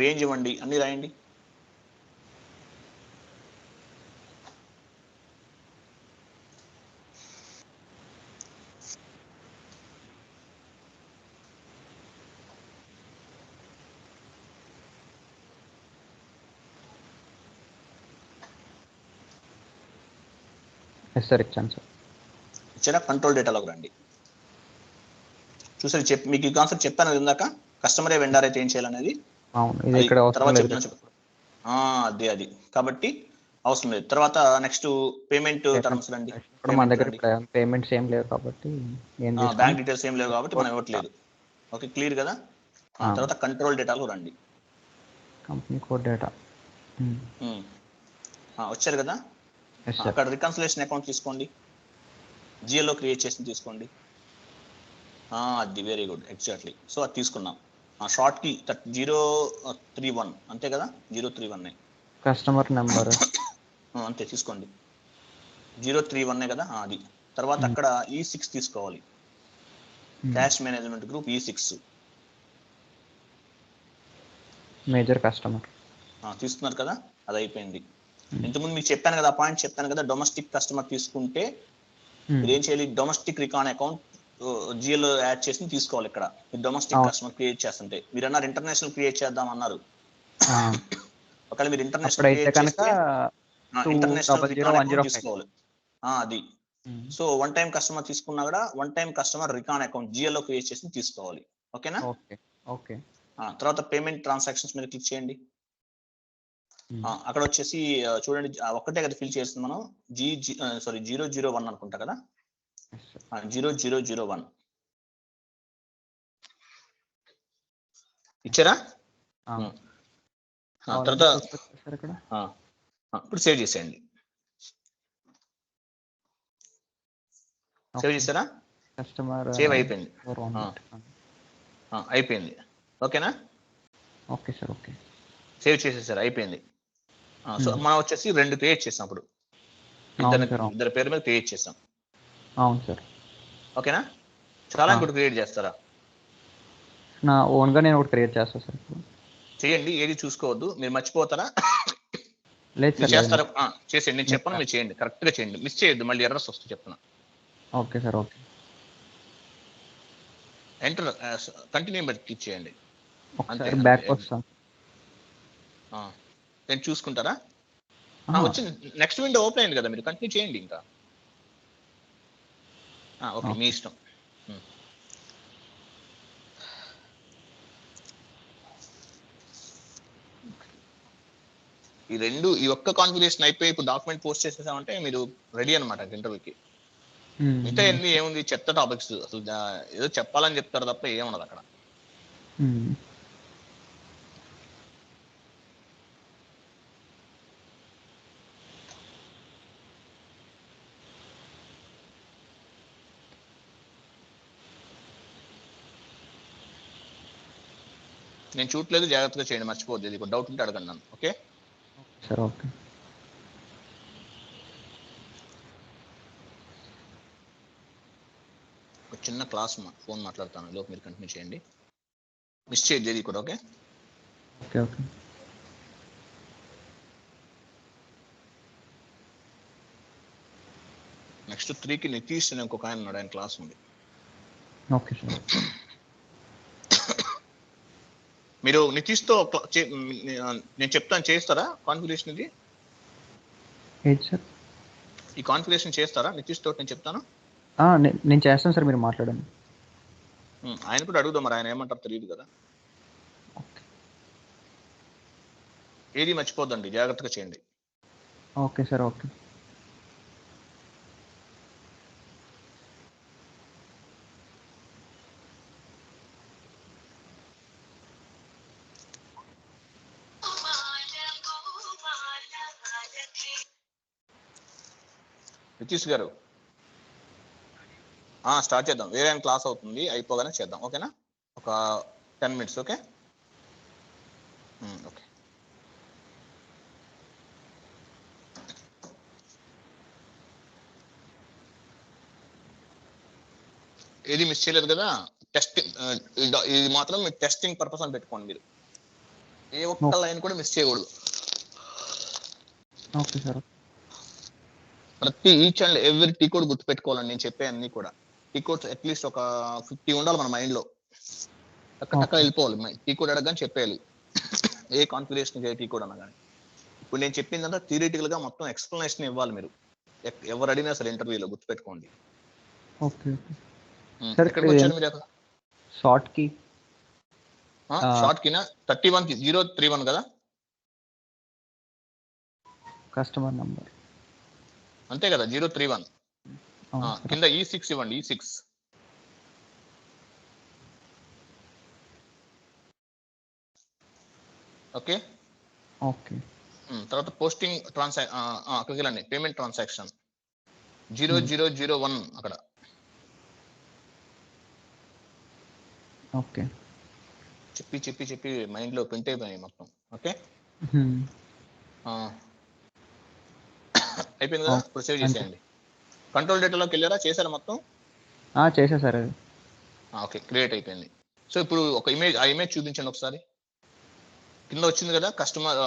రేంజ్ ఇవ్వండి, అన్ని రాయండి. సార్ ఇచ్చాను సార్. ఇచ్చారా. కంట్రోల్ డేటాలోకి రండి. చూసారు, మీకు ఈ కాన్సెప్ట్ చెప్పాను ఇందాక, కస్టమరే వెండర్ అయితే ఏం చేయాలనేది. తర్వాత అది కాబట్టి అవసరం లేదు. తర్వాత నెక్స్ట్ పేమెంట్ టర్మ్స్ రండి. మన దగ్గర పేమెంట్స్ ఏం లేవు కాబట్టి, బ్యాంక్ డీటెయిల్స్ ఏం లేవు కాబట్టి మనం ఇవ్వట్లేదు. ఓకే, క్లియర్ కదా. తర్వాత కంట్రోల్ డేటాలో రండి. కంపెనీ కోడ్ డేటా వచ్చారు కదా. అక్కడ రికన్సిలేషన్ అకౌంట్ తీసుకోండి, జిఎల్లో క్రియేట్ చేసి తీసుకోండి. అది వెరీ గుడ్, ఎగ్జాక్ట్లీ. సో అది తీసుకున్నాం. షార్ట్ కి 031 అంతే కదా. 031 కస్టమర్ నెంబర్ అంతే తీసుకోండి. 031 కదా అది. తర్వాత అక్కడ E6 తీసుకోవాలి, cash management group E6 major customer తీసుకున్నారు కదా. అది అయిపోయింది. ఇంతకుముందు మీకు చెప్పాను కదా, పాయింట్ చెప్పాను కదా, డొమెస్టిక్ కస్టమర్ తీసుకుంటే మీరు ఏం చేయాలి, domestic recon account GL add చేసి తీసుకోవాలి. ఇక్కడ డొమెస్టిక్ కస్టమర్ క్రియేట్ చేస్తుంటే మీరు అన్నారు ఇంటర్నేషనల్ క్రియేట్ చేద్దాం అన్నారు. ఒకవేళ మీరు ఇంటర్నేషనల్ క్రియేట్ చేస్తే ఇంటర్నేషనల్ రికాన్ అకౌంట్ తీసుకోవాలి. అది సో వన్ టైం కస్టమర్ తీసుకున్నా కూడా one time customer recon account జిఎల్లో క్రియేట్ చేసి తీసుకోవాలి. ఓకేనా. ఓకే. తర్వాత పేమెంట్ ట్రాన్సాక్షన్స్ మీద క్లిక్ చేయండి. అక్కడ వచ్చేసి చూడండి, ఒక్కటే కదా ఫిల్ చేస్తుంది మనం. 001 అనుకుంటా కదా. 0001 ఇచ్చారా. తర్వాత ఇప్పుడు సేవ్ చేసేయండి. సేవ్ చేశారా. సేవ్ అయిపోయింది. అయిపోయింది. ఓకేనా. Okay sir. ఓకే, సేవ్ చేసేసారు, అయిపోయింది. సో మనం వచ్చేసి 2 క్రియేట్ చేసాం. అప్పుడు ఇద్దరు పేరు మీద క్రియేట్ చేసాం. అవును సార్. ఓకేనా. చాలా ఇంకోటి క్రియేట్ చేస్తారా. నా ఓన్ గా నేను ఒకటి క్రియేట్ చేస్తాను సార్. చేయండి, ఏది చూసుకోవద్దు. మీరు మర్చిపోతారా. లేదు సార్, చేస్తారా. చేసేయండి, నేను చెప్పను, మీరు చేయండి, కరెక్ట్ గా చేయండి, మిస్ చేయొద్దు, మళ్ళీ ఎర్రర్స్ వస్తుంది చెప్తున్నా. Okay sir. Okay. Enter continue బట్టి క్లిక్ చేయండి. అంతే, బ్యాక్ వస్తాం. నేను చూసుకుంటారా. వచ్చింది, నెక్స్ట్ విండో ఓపెన్ అయింది కదా, మీరు కంటిన్యూ చేయండి ఇంకా. ఓకే, మీ ఇష్టం. ఈ ఒక్క కాన్ఫిగరేషన్ అయిపోయి ఇప్పుడు డాక్యుమెంట్ పోస్ట్ చేసేసామంటే మీరు రెడీ అనమాట ఇంటర్వ్యూకి. మిగతా అన్ని ఏముంది, చెత్త టాపిక్స్, అసలు ఏదో చెప్పాలని చెప్తారు తప్ప ఏముండదు అక్కడ. నేను చూడలేదు, జాగ్రత్తగా చేయండి, మర్చిపోవద్దు. ఇది డౌట్ ఉంటే అడగండి నన్ను. Okay sir. ఓకే. ఒక చిన్న క్లాస్ ఫోన్ మాట్లాడతాను, లోపు మీరు కంటిన్యూ చేయండి, మిస్ చేయొద్దు ఇది కూడా. ఓకే. ఓకే. ఓకే. నెక్స్ట్ 3కి నితీష్ అని ఇంకొక ఆయన ఉన్నాడు, ఆయన క్లాస్ ఉంది. Okay sir. మీరు నితీష్తో నేను చెప్తాను, చేస్తారా కాన్ఫిగరేషన్? ఇది ఏంటి సార్? ఈ కాన్ఫిగరేషన్ చేస్తారా నితీష్ తోటి? నేను చెప్తాను. నేను చేస్తాను సార్, మీరు మాట్లాడండి. ఆయన కూడా అడుగుదాం, మరి ఆయన ఏమంటారు తెలియదు కదా. ఏది మర్చిపోద్దండి, జాగ్రత్తగా చేయండి. Okay sir. ఓకే. నితీష్ గారు స్టార్ట్ చేద్దాం. వేరే ఆయన క్లాస్ అవుతుంది, అయిపోగానే చేద్దాం. ఓకేనా? ఒక 10 minutes. Okay okay. ఏది మిస్ చేయలేదు కదా? టెస్టింగ్ ఇది మాత్రం మీరు టెస్టింగ్ పర్పస్ అని పెట్టుకోండి. మీరు ఏ ఒక్క లైన్ కూడా మిస్ చేయకూడదు. Okay sir. ప్రతి each and every T code గుర్తు పెట్టుకోవాలండి. నేను చెప్పే అన్ని కూడా టీ కోడ్స్ అట్లీస్ట్ ఒక 50 ఉండాలి మన మైండ్ లో. టక్క వెళ్ళిపోవాలి. టీ కోడ్ అడగని చెప్పేయాలి, ఏ కాన్ఫిగరేషన్ ఏ టీ కోడ్ అనగానే. ఇప్పుడు నేను చెప్పిందంతా థియరిటికల్ గా మొత్తం ఎక్స్ప్లెనేషన్ ఇవ్వాలి మీరు, ఎవరు అడిగినా సరే ఇంటర్వ్యూలో. గుర్తుపెట్టుకోండి. ఓకే. ఎక్కడికి వచ్చారు మీరు? అక్కడ షార్ట్ కి షార్ట్ కినా 31 031 కదా కస్టమర్ నంబర్? అంతే కదా, 031. కింద E6 ఇవ్వండి, E6. Okay okay. తర్వాత పోస్టింగ్ అక్కడికి వెళ్ళండి. పేమెంట్ ట్రాన్సాక్షన్ 0001 అక్కడ. ఓకే. చెప్పి చెప్పి చెప్పి మైండ్ లో ప్రింట్ అయిపోయాయి మొత్తం. ఓకే అయిపోయింది కదా? ఇప్పుడు సేవ్ చేసేయండి. కంట్రోల్ డేటాలోకి వెళ్ళారా? చేశారా మొత్తం? చేసా సార్ అది. ఓకే, క్రియేట్ అయిపోయింది. సో ఇప్పుడు ఒక ఇమేజ్, ఆ ఇమేజ్ చూపించండి ఒకసారి. కింద వచ్చింది కదా కస్టమర్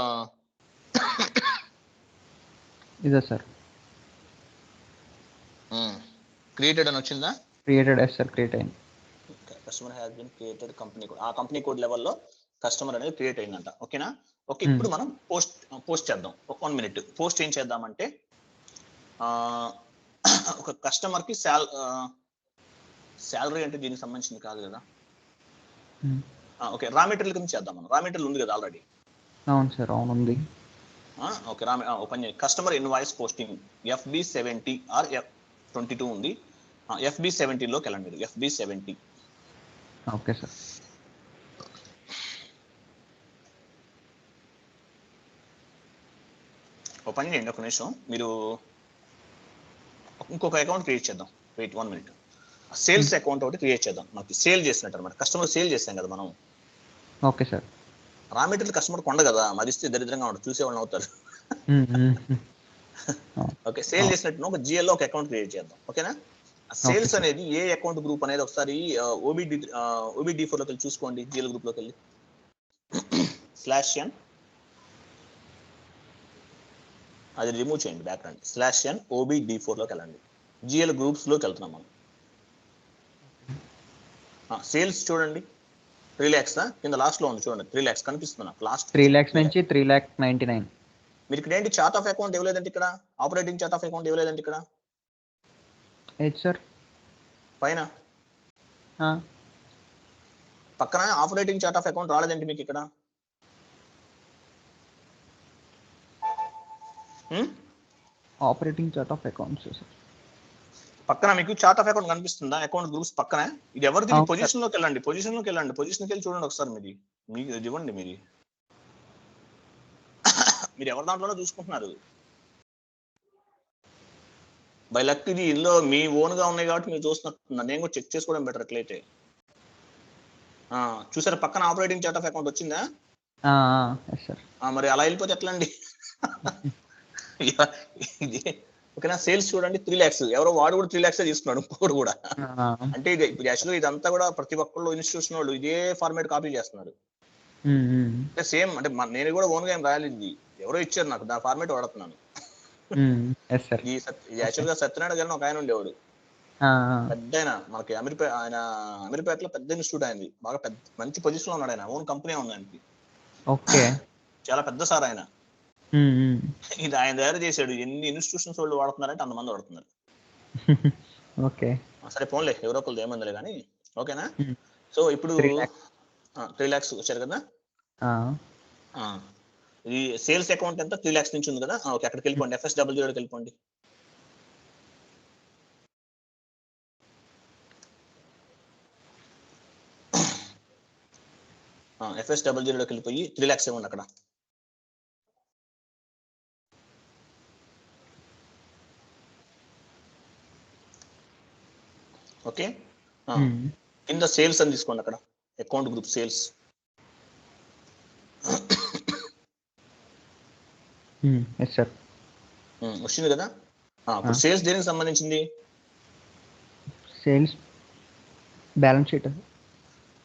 ఇదే సార్. క్రియేటెడ్ అని వచ్చిందా? క్రియేటెడ్ సార్, క్రియేట్ అయింది. Customer has been created company code. ఆ కంపెనీ కోడ్ లెవెల్లో కస్టమర్ అనేది క్రియేట్ అయిందంట. ఓకేనా? ఓకే, ఇప్పుడు మనం పోస్ట్ చేద్దాం. 1 minute. పోస్ట్ ఏం చేద్దామంటే, ఒక కస్టమర్ కి శాలరీ అంటే దీనికి సంబంధించింది కాదు కదా. ఓకే, రా మెటీరియల్ కింద చేద్దాం మనం. రా మెటీరియల్ ఉంది కదా ఆల్రెడీ. అవును సార్, అవును ఉంది. ఓకే, ఓపెన్ చేయండి. Customer invoice posting FB70 or F22 ఉంది. FB70 లోకి వెళ్ళండి మీరు. FB70. Okay sir. ఓపెన్ చేయండి. ఒక నిమిషం, మీరు ఇంకొక అకౌంట్ క్రియేట్ చేద్దాం. Wait 1 minute. సేల్స్ అకౌంట్ ఒకటి క్రియేట్ చేద్దాం. మనకి సేల్ చేసినట్టు అనమాట. కస్టమర్ సేల్ చేస్తాం కదా మనం. Okay sir. Raw material customer కొండ కదా, మరిస్తే దరిద్రంగా ఉంటుంది, చూసేవాళ్ళని అవుతారు. ఓకే, సేల్ చేసినట్టు ఒక GL లో ఒక అకౌంట్ క్రియేట్ చేద్దాం. ఓకేనా? సేల్స్ అనేది ఏ అకౌంట్ గ్రూప్ అనేది ఒకసారి OBD4 లోకి వెళ్ళి చూసుకోండి. GL గ్రూప్ లోకి వెళ్ళి /n అది రిమూవ్ చేయండి, బ్యాక్గ్రౌండ్. /n OBD4 లోకి వెళ్ళండి. GL గ్రూప్స్ లోకి వెళ్తున్నాం మనం. సేల్స్ చూడండి, 3 lakhs కింద లాస్ట్ లో ఉంది చూడండి. 3 lakhs కనిపిస్తున్నా లాస్ట్. 3 lakhs నుంచి 3,99,000. మీరు ఇక్కడ ఏంటి చార్ట్ ఆఫ్ అకౌంట్ ఇవ్వలేదంటే, ఇక్కడ ఆపరేటింగ్ చార్ట్ ఆఫ్ అకౌంట్ ఇవ్వలేదంటే, ఇక్కడ సార్ పైన పక్కన ఆపరేటింగ్ చార్ట్ ఆఫ్ అకౌంట్ రాలేదంటే మీకు ఇక్కడ operating chart of accounts sir పక్కన మీకు చార్ట్ ఆఫ్ అకౌంట్ కనిపిస్తుందా? అకౌంట్ గ్రూప్స్ పక్కన. ఇది ఎవరిది? పొజిషన్ లోకి వెళ్ళండి. పొజిషన్ లోకి వెళ్ళి చూడండి ఒకసారి. మీది మీకు ఇవ్వండి. మీరు ఎవరి దాంట్లోనో చూసుకుంటున్నారు. బై లక్ ఇది ఇందులో మీ ఓన్ గా ఉన్నాయి కాబట్టి మీరు చూస్తున్నట్టున్నారు. నేను కూడా చెక్ చేసుకోవడం బెటర్ అట్లయితే. చూసారా పక్కన ఆపరేటింగ్ చార్ట్ ఆఫ్ అకౌంట్ వచ్చిందా? మరి అలా వెళ్ళిపోతే ఎట్లా అండి? ఓకేనా? సేల్స్ చూడండి, 3 lakhs. ఎవరో వాడు కూడా 3 lakhs తీసుకున్నాడు, ఇంకోడు కూడా. అంటే ఇది ఇప్పుడు యాక్చువల్గా ఇదంతా కూడా ప్రతి ఒక్కళ్ళు ఇన్స్టిట్యూషన్ వాళ్ళు ఇదే ఫార్మేట్ కాపీ చేస్తున్నారు. అంటే సేమ్, అంటే నేను కూడా ఓన్ గా ఏం రాయాలి, ఇది ఎవరో ఇచ్చారు నాకు, నా ఫార్మేట్ వాడుతున్నాను. Yes sir. ఈ యాక్చువల్ గా సత్యనారాయణ గారిని ఒక ఆయన ఉండేవాడు, పెద్ద ఆయన, మనకి ఆయన అమీర్పేటలో పెద్ద ఇన్స్టిట్యూట్ అయింది, బాగా పెద్ద మంచి పొజిషన్ లో ఉన్నాడు, ఆయన ఓన్ కంపెనీ ఉంది ఆయనకి. ఓకే. చాలా పెద్ద సార్ ఆయన. ఇది ఆయన తయారు చేశాడు. ఎన్ని ఇన్స్టిట్యూషన్స్ వాళ్ళు వాడుతున్నారంటే అంతమంది వాడుతున్నారు. ఓకే. సరే పోన్లే, ఎవరో ఒకళ్ళు ఏమందలే కానీ, ఓకేనా. సో ఇప్పుడు 3 lakhs వచ్చారు కదా. ఈ సేల్స్ అకౌంట్ ఎంత 3 lakhs నుంచి ఉంది కదా. ఓకే, అక్కడికి వెళ్ళిపోండి, FS00కి వెళ్ళిపోండి. FS00లోకి వెళ్ళిపోయి 3 lakhs ఇవ్వండి అక్కడ. ఓకే, కింద సేల్స్ అని తీసుకోండి అక్కడ, అకౌంట్ గ్రూప్ సేల్స్. వచ్చింది కదా. ఇప్పుడు సేల్స్ దేనికి సంబంధించింది? సేల్స్ బ్యాలెన్స్ షీట్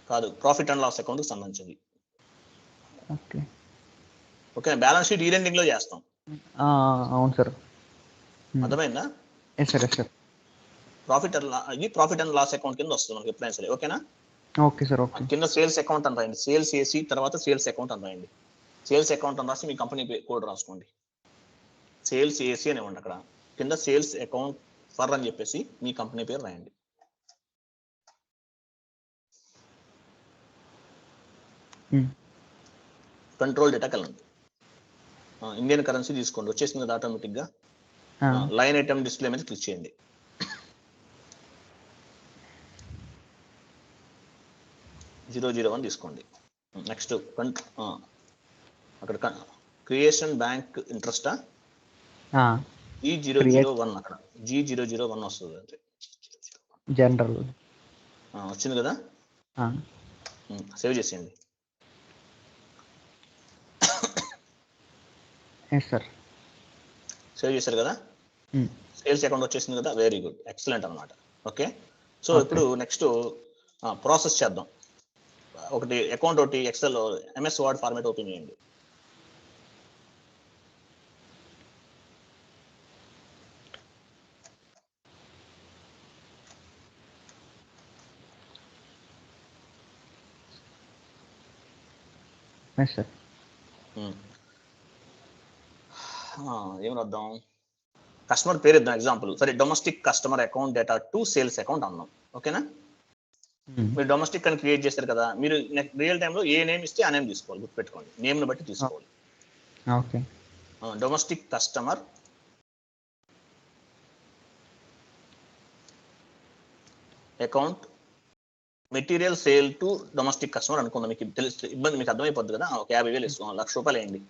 కాదు, ప్రాఫిట్ అండ్ లాస్ అకౌంట్ కి సంబంధించింది. ఓకే. ఓకే, బ్యాలెన్స్ షీట్ ఈ రెండింగ్ లో చేస్తాం. అవును సార్. అర్థమైందా? Yes sir, yes sir. Profit and loss account కింద వస్తుంది మనకి ఎప్పుడైనా సరే. ఓకేనా? Okay sir. ఓకే. కింద సేల్స్ అకౌంట్ అని రాయండి, సేల్స్ ఏసీ తర్వాత సేల్స్ అకౌంట్ అని రాయండి. సేల్స్ అకౌంట్ అని రాసి మీ కంపెనీ కోడ్ రాసుకోండి, సేల్స్ ఏసీ అని ఇవ్వండి. అక్కడ కింద సేల్స్ అకౌంట్ ఫర్ అని చెప్పేసి మీ కంపెనీ పేరు రాయండి. కంట్రోల్ డేటాకి వెళ్ళండి, ఇండియన్ కరెన్సీ తీసుకోండి, వచ్చేసింది కదా ఆటోమేటిక్ గా. లైన్ ఐటమ్ డిస్ప్లే మీద క్లిక్ చేయండి. 001 తీసుకోండి. నెక్స్ట్ అక్కడ క్రియేషన్ బ్యాంక్ ఇంట్రెస్టా, G001 అక్కడ G001 వస్తుంది అంతే, జనరల్ వచ్చింది కదా. సేవ్ చేసేయండి. సేవ్ చేశారు కదా. సేల్స్ అకౌంట్ వచ్చేసింది కదా, వెరీ గుడ్, ఎక్సలెంట్ అనమాట. ఓకే, సో ఇప్పుడు నెక్స్ట్ ప్రాసెస్ చేద్దాం. ఒకటి అకౌంట్, ఒకటి excel MS word format open చేయండి. ఏం రాద్దాం, కస్టమర్ పేరు ఇద్దాం ఎగ్జాంపుల్. సరే, domestic customer account data to sales account అన్నాం. ఓకేనా? మీరు డొమెస్టిక్ అని క్రియేట్ చేశారు కదా, మీరు రియల్ టైంలో ఏ నేమ్ ఇస్తే ఆ నేమ్ తీసుకోవాలి, గుర్తుపెట్టుకోండి, నేమ్ ని బట్టి తీసుకోవాలి. Okay. Domestic customer account material sale to domestic customer అనుకుందాం, మీకు తెలిసి ఇబ్బంది మీకు అర్థమైపోద్ది కదా. ఒక 50,000 ఇస్తాం, 1,00,000 రూపాయలు వేయండి.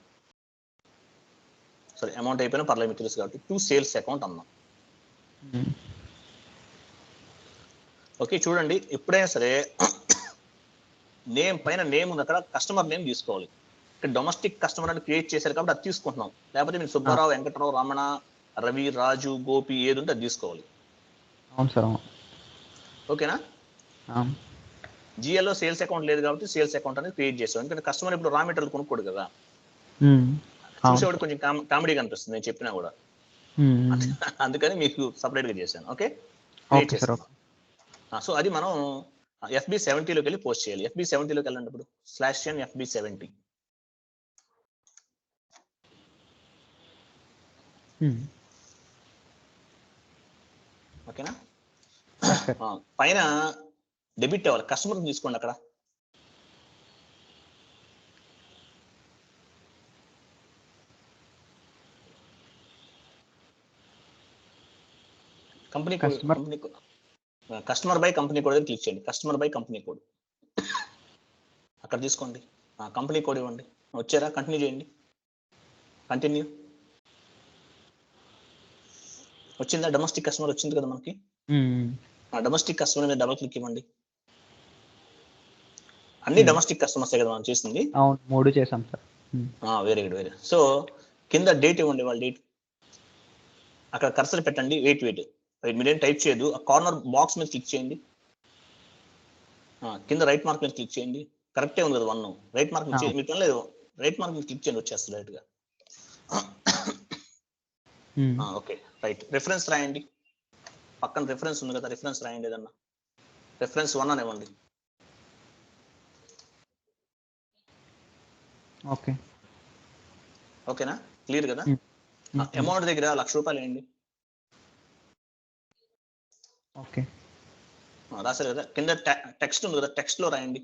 సరే, అమౌంట్ అయిపోయినా పర్లేదు, మీకు తెలుసు కాబట్టి టు సేల్స్ అకౌంట్ అన్నాం. ఓకే, చూడండి, ఎప్పుడైనా సరే నేమ్ పైన నేమ్ ఉంది, అక్కడ కస్టమర్ నేమ్ తీసుకోవాలి. ఇక్కడ డొమెస్టిక్ కస్టమర్ అని క్రియేట్ చేశారు కాబట్టి అది తీసుకుంటున్నాం, లేకపోతే మీరు సుబ్బారావు, వెంకటరావు, రమణ, రవి, రాజు, గోపి ఏది ఉంటే అది తీసుకోవాలి. అవును సార్. ఓకేనా? జిఎల్లో సేల్స్ అకౌంట్ లేదు కాబట్టి సేల్స్ అకౌంట్ అనేది క్రియేట్ చేసాం, ఎందుకంటే కస్టమర్ ఇప్పుడు రా మెటీరియల్ కొనుక్కోడు కదా. చూసేవాడు కొంచెం కామెడీగా అనిపిస్తుంది నేను చెప్పినా కూడా, అందుకని మీకు సపరేట్ గా చేశాను. ఓకే, క్రియేట్ చేశాను. సో అది మనం FB70లోకి వెళ్ళి పోస్ట్ చేయాలి. FB70లోకి వెళ్ళండి. ఇప్పుడు /n FB70. ఓకేనా? పైన డెబిట్ అవ్వాలి, కస్టమర్ తీసుకోండి. అక్కడ company customer by company code click చేయండి. కస్టమర్ బై కంపెనీ కోడ్ అక్కడ తీసుకోండి, కంపెనీ కోడ్ ఇవ్వండి. వచ్చారా? కంటిన్యూ చేయండి. కంటిన్యూ వచ్చిందా? డొమెస్టిక్ కస్టమర్ వచ్చింది కదా మనకి. డొమెస్టిక్ కస్టమర్ మీద డబుల్ క్లిక్ ఇవ్వండి. అన్ని డొమెస్టిక్ కస్టమర్స్ కదా మనం చేసింది. అవును, 3 చేసాం sir. Very good, very. So కింద డేట్ ఇవ్వండి, వాళ్ళ డేట్. అక్కడ కర్సర్ పెట్టండి. వెయిట్ మీరేం టైప్ చేయదు, ఆ కార్నర్ బాక్స్ మీద క్లిక్ చేయండి. కింద రైట్ మార్క్ మీద క్లిక్ చేయండి. కరెక్టే ఉంది కదా 1. రైట్ మార్క్ మీకు పని లేదు, రైట్ మార్క్ మీద క్లిక్ చేయండి, వచ్చేస్తుంది రైట్ గా. Okay right. రిఫరెన్స్ రాయండి, పక్కన రిఫరెన్స్ ఉంది కదా, రిఫరెన్స్ రాయండి ఏదన్నా. రిఫరెన్స్ 1 అని ఇవ్వండి. ఓకే. ఓకేనా, క్లియర్ కదా. అమౌంట్ దగ్గర ₹1,00,000 వేయండి. ఓకే. రాశారు కదా, కింద టెక్స్ట్ ఉంది కదా, టెక్స్ట్ లో రాయండి.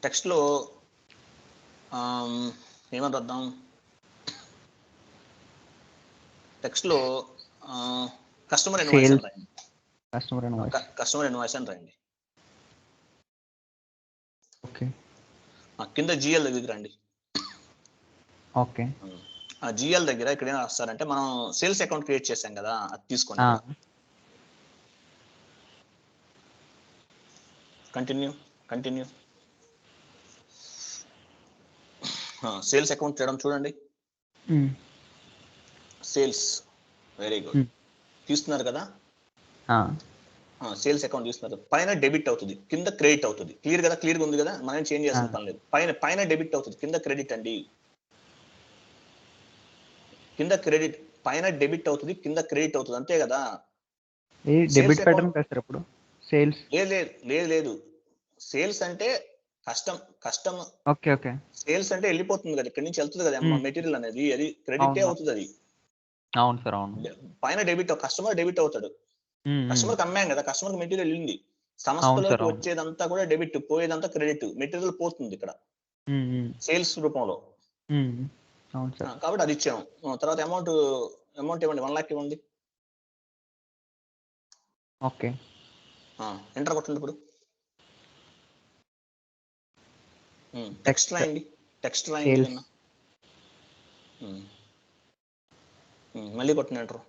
టెక్స్ట్ లో ఏమని రాద్దాం, టెక్స్ట్ లో కస్టమర్ ఇన్వాయిస్ అని రాయండి. కస్టమర్ ఇన్వాయిస్ అని రాయండి. ఓకే. కింద జిఎల్ దగ్గరికి రండి. ఓకే. ఆ జిఎల్ దగ్గర ఇక్కడ ఏం రాస్తారంటే, మనం సేల్స్ అకౌంట్ క్రియేట్ చేసాం కదా, అది తీసుకోండి. కంటిన్యూ. సేల్స్ అకౌంట్ చేయడం చూడండి. సేల్స్, వెరీ గుడ్, తీస్తున్నారు కదా. సేల్స్ అకౌంట్ తీస్తున్నారు, పైన డెబిట్ అవుతుంది, కింద క్రెడిట్ అవుతుంది. క్లియర్గా ఉంది కదా, మనం చేంజ్ చేసిన పని లేదు. పైన డెబిట్ అవుతుంది, కింద క్రెడిట్ అండి. కింద క్రెడిట్, పైన డెబిట్ అవుతుంది, కింద క్రెడిట్ అవుతుంది, అంతే కదా. డెబిట్ ప్యాటర్న్ కదా ఇప్పుడు సేల్స్. లేదు, సేల్స్ అంటే కస్టమ్. ఓకే. ఓకే. సేల్స్ అంటే వెళ్ళిపోతుంది కదా, ఇక్కడి నుంచి వెళ్తుంది కదా మెటీరియల్ అనేది, అది క్రెడిటే అవుతుంది. అది అవును సార్, అవును. పైన డెబిట్, కస్టమర్ డెబిట్ అవుతాడు. కస్టమర్ కి అమ్మాం కదా, కస్టమర్ మెటీరియల్ వెళ్ళింది, సంస్థలోకి వచ్చేదంతా కూడా డెబిట్, పోయేదంతా క్రెడిట్. మెటీరియల్ పోతుంది ఇక్కడ సేల్స్ రూపంలో. కాబట్టి అది ఇచ్చాము. తర్వాత అమౌంట్ ఇవ్వండి, 1,00,000 ఇవ్వండి. ఓకే. ఎంటర్ కొట్టండి. ఇప్పుడు టెక్స్ట్ రాయండి, మళ్ళీ కొట్టండి ఎంటర్.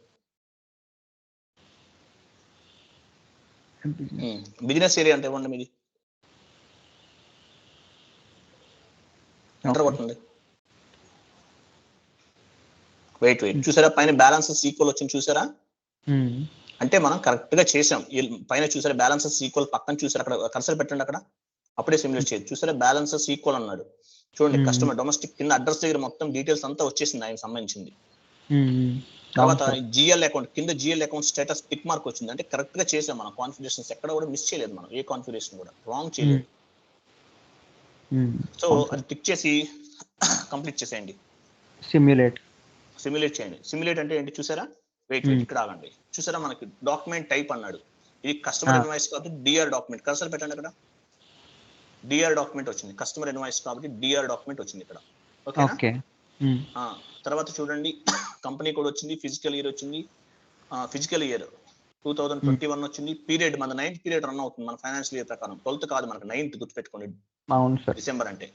బిజినెస్ ఏరియా అంటే ఇవ్వండి మీది. ఎంటర్ కొట్టండి. వెయిట్ చూసారా, పైన బ్యాలెన్సెస్ ఈక్వల్ వచ్చింది చూసారా. అంటే మనం కరెక్ట్ గా చేసాం. పైన చూసారా బ్యాలెన్సెస్ ఈక్వల్, పక్కన చూసారా, అక్కడ కర్సర్ పెట్టండి, అక్కడ అప్పుడే సిమ్యులేట్ చేయదు. చూసారా బ్యాలెన్సెస్ ఈక్వల్ అన్నాడు చూడండి. కస్టమర్ డొమెస్టిక్ కింద అడ్రస్ దగ్గర మొత్తం డీటెయిల్స్ అంతా వచ్చేసింది ఆయనకు సంబంధించింది. తర్వాత జిఎల్ అకౌంట్ కింద GL account status tick mark వచ్చింది, అంటే కరెక్ట్ గా చేసాం మనం. కాన్ఫిగరేషన్స్ ఎక్కడ కూడా మిస్ చేయలేదు మనం, ఏ కాన్ఫిగరేషన్ కూడా రాంగ్ చేయలేదు. సో అది టిక్ చేసి కంప్లీట్ చేసేయండి. సిమ్యులేట్ చేయండి. సిమ్యులేట్ అంటే ఏంటి చూసారా, వెయిట్ ఇక్కడ ఆగండి. చూసారా మనకి డాక్యుమెంట్ టైప్ అన్నాడు, ఇది కస్టమర్ ఇన్వాయిస్ కాబట్టి డిఆర్ డాక్యుమెంట్. కర్సర్ పెట్టండి అక్కడ, డిఆర్ డాక్యుమెంట్ వచ్చింది. కస్టమర్ ఇన్వాయిస్ కాబట్టి డిఆర్ డాక్యుమెంట్ వచ్చింది ఇక్కడ. ఓకేనా. తర్వాత చూడండి, కంపెనీ కోడ్ వచ్చింది, ఫిజికల్ ఇయర్ వచ్చింది. ఫిజికల్ ఇయర్ 2021 వచ్చింది. పీరియడ్ మన 9th పీరియడ్ రన్ అవుతుంది మన ఫైనాన్షియల్ ఇయర్ ప్రకారం. 12th కాదు మనకు, 9th గుర్తుపెట్టుకోండి. డిసెంబర్ అంటే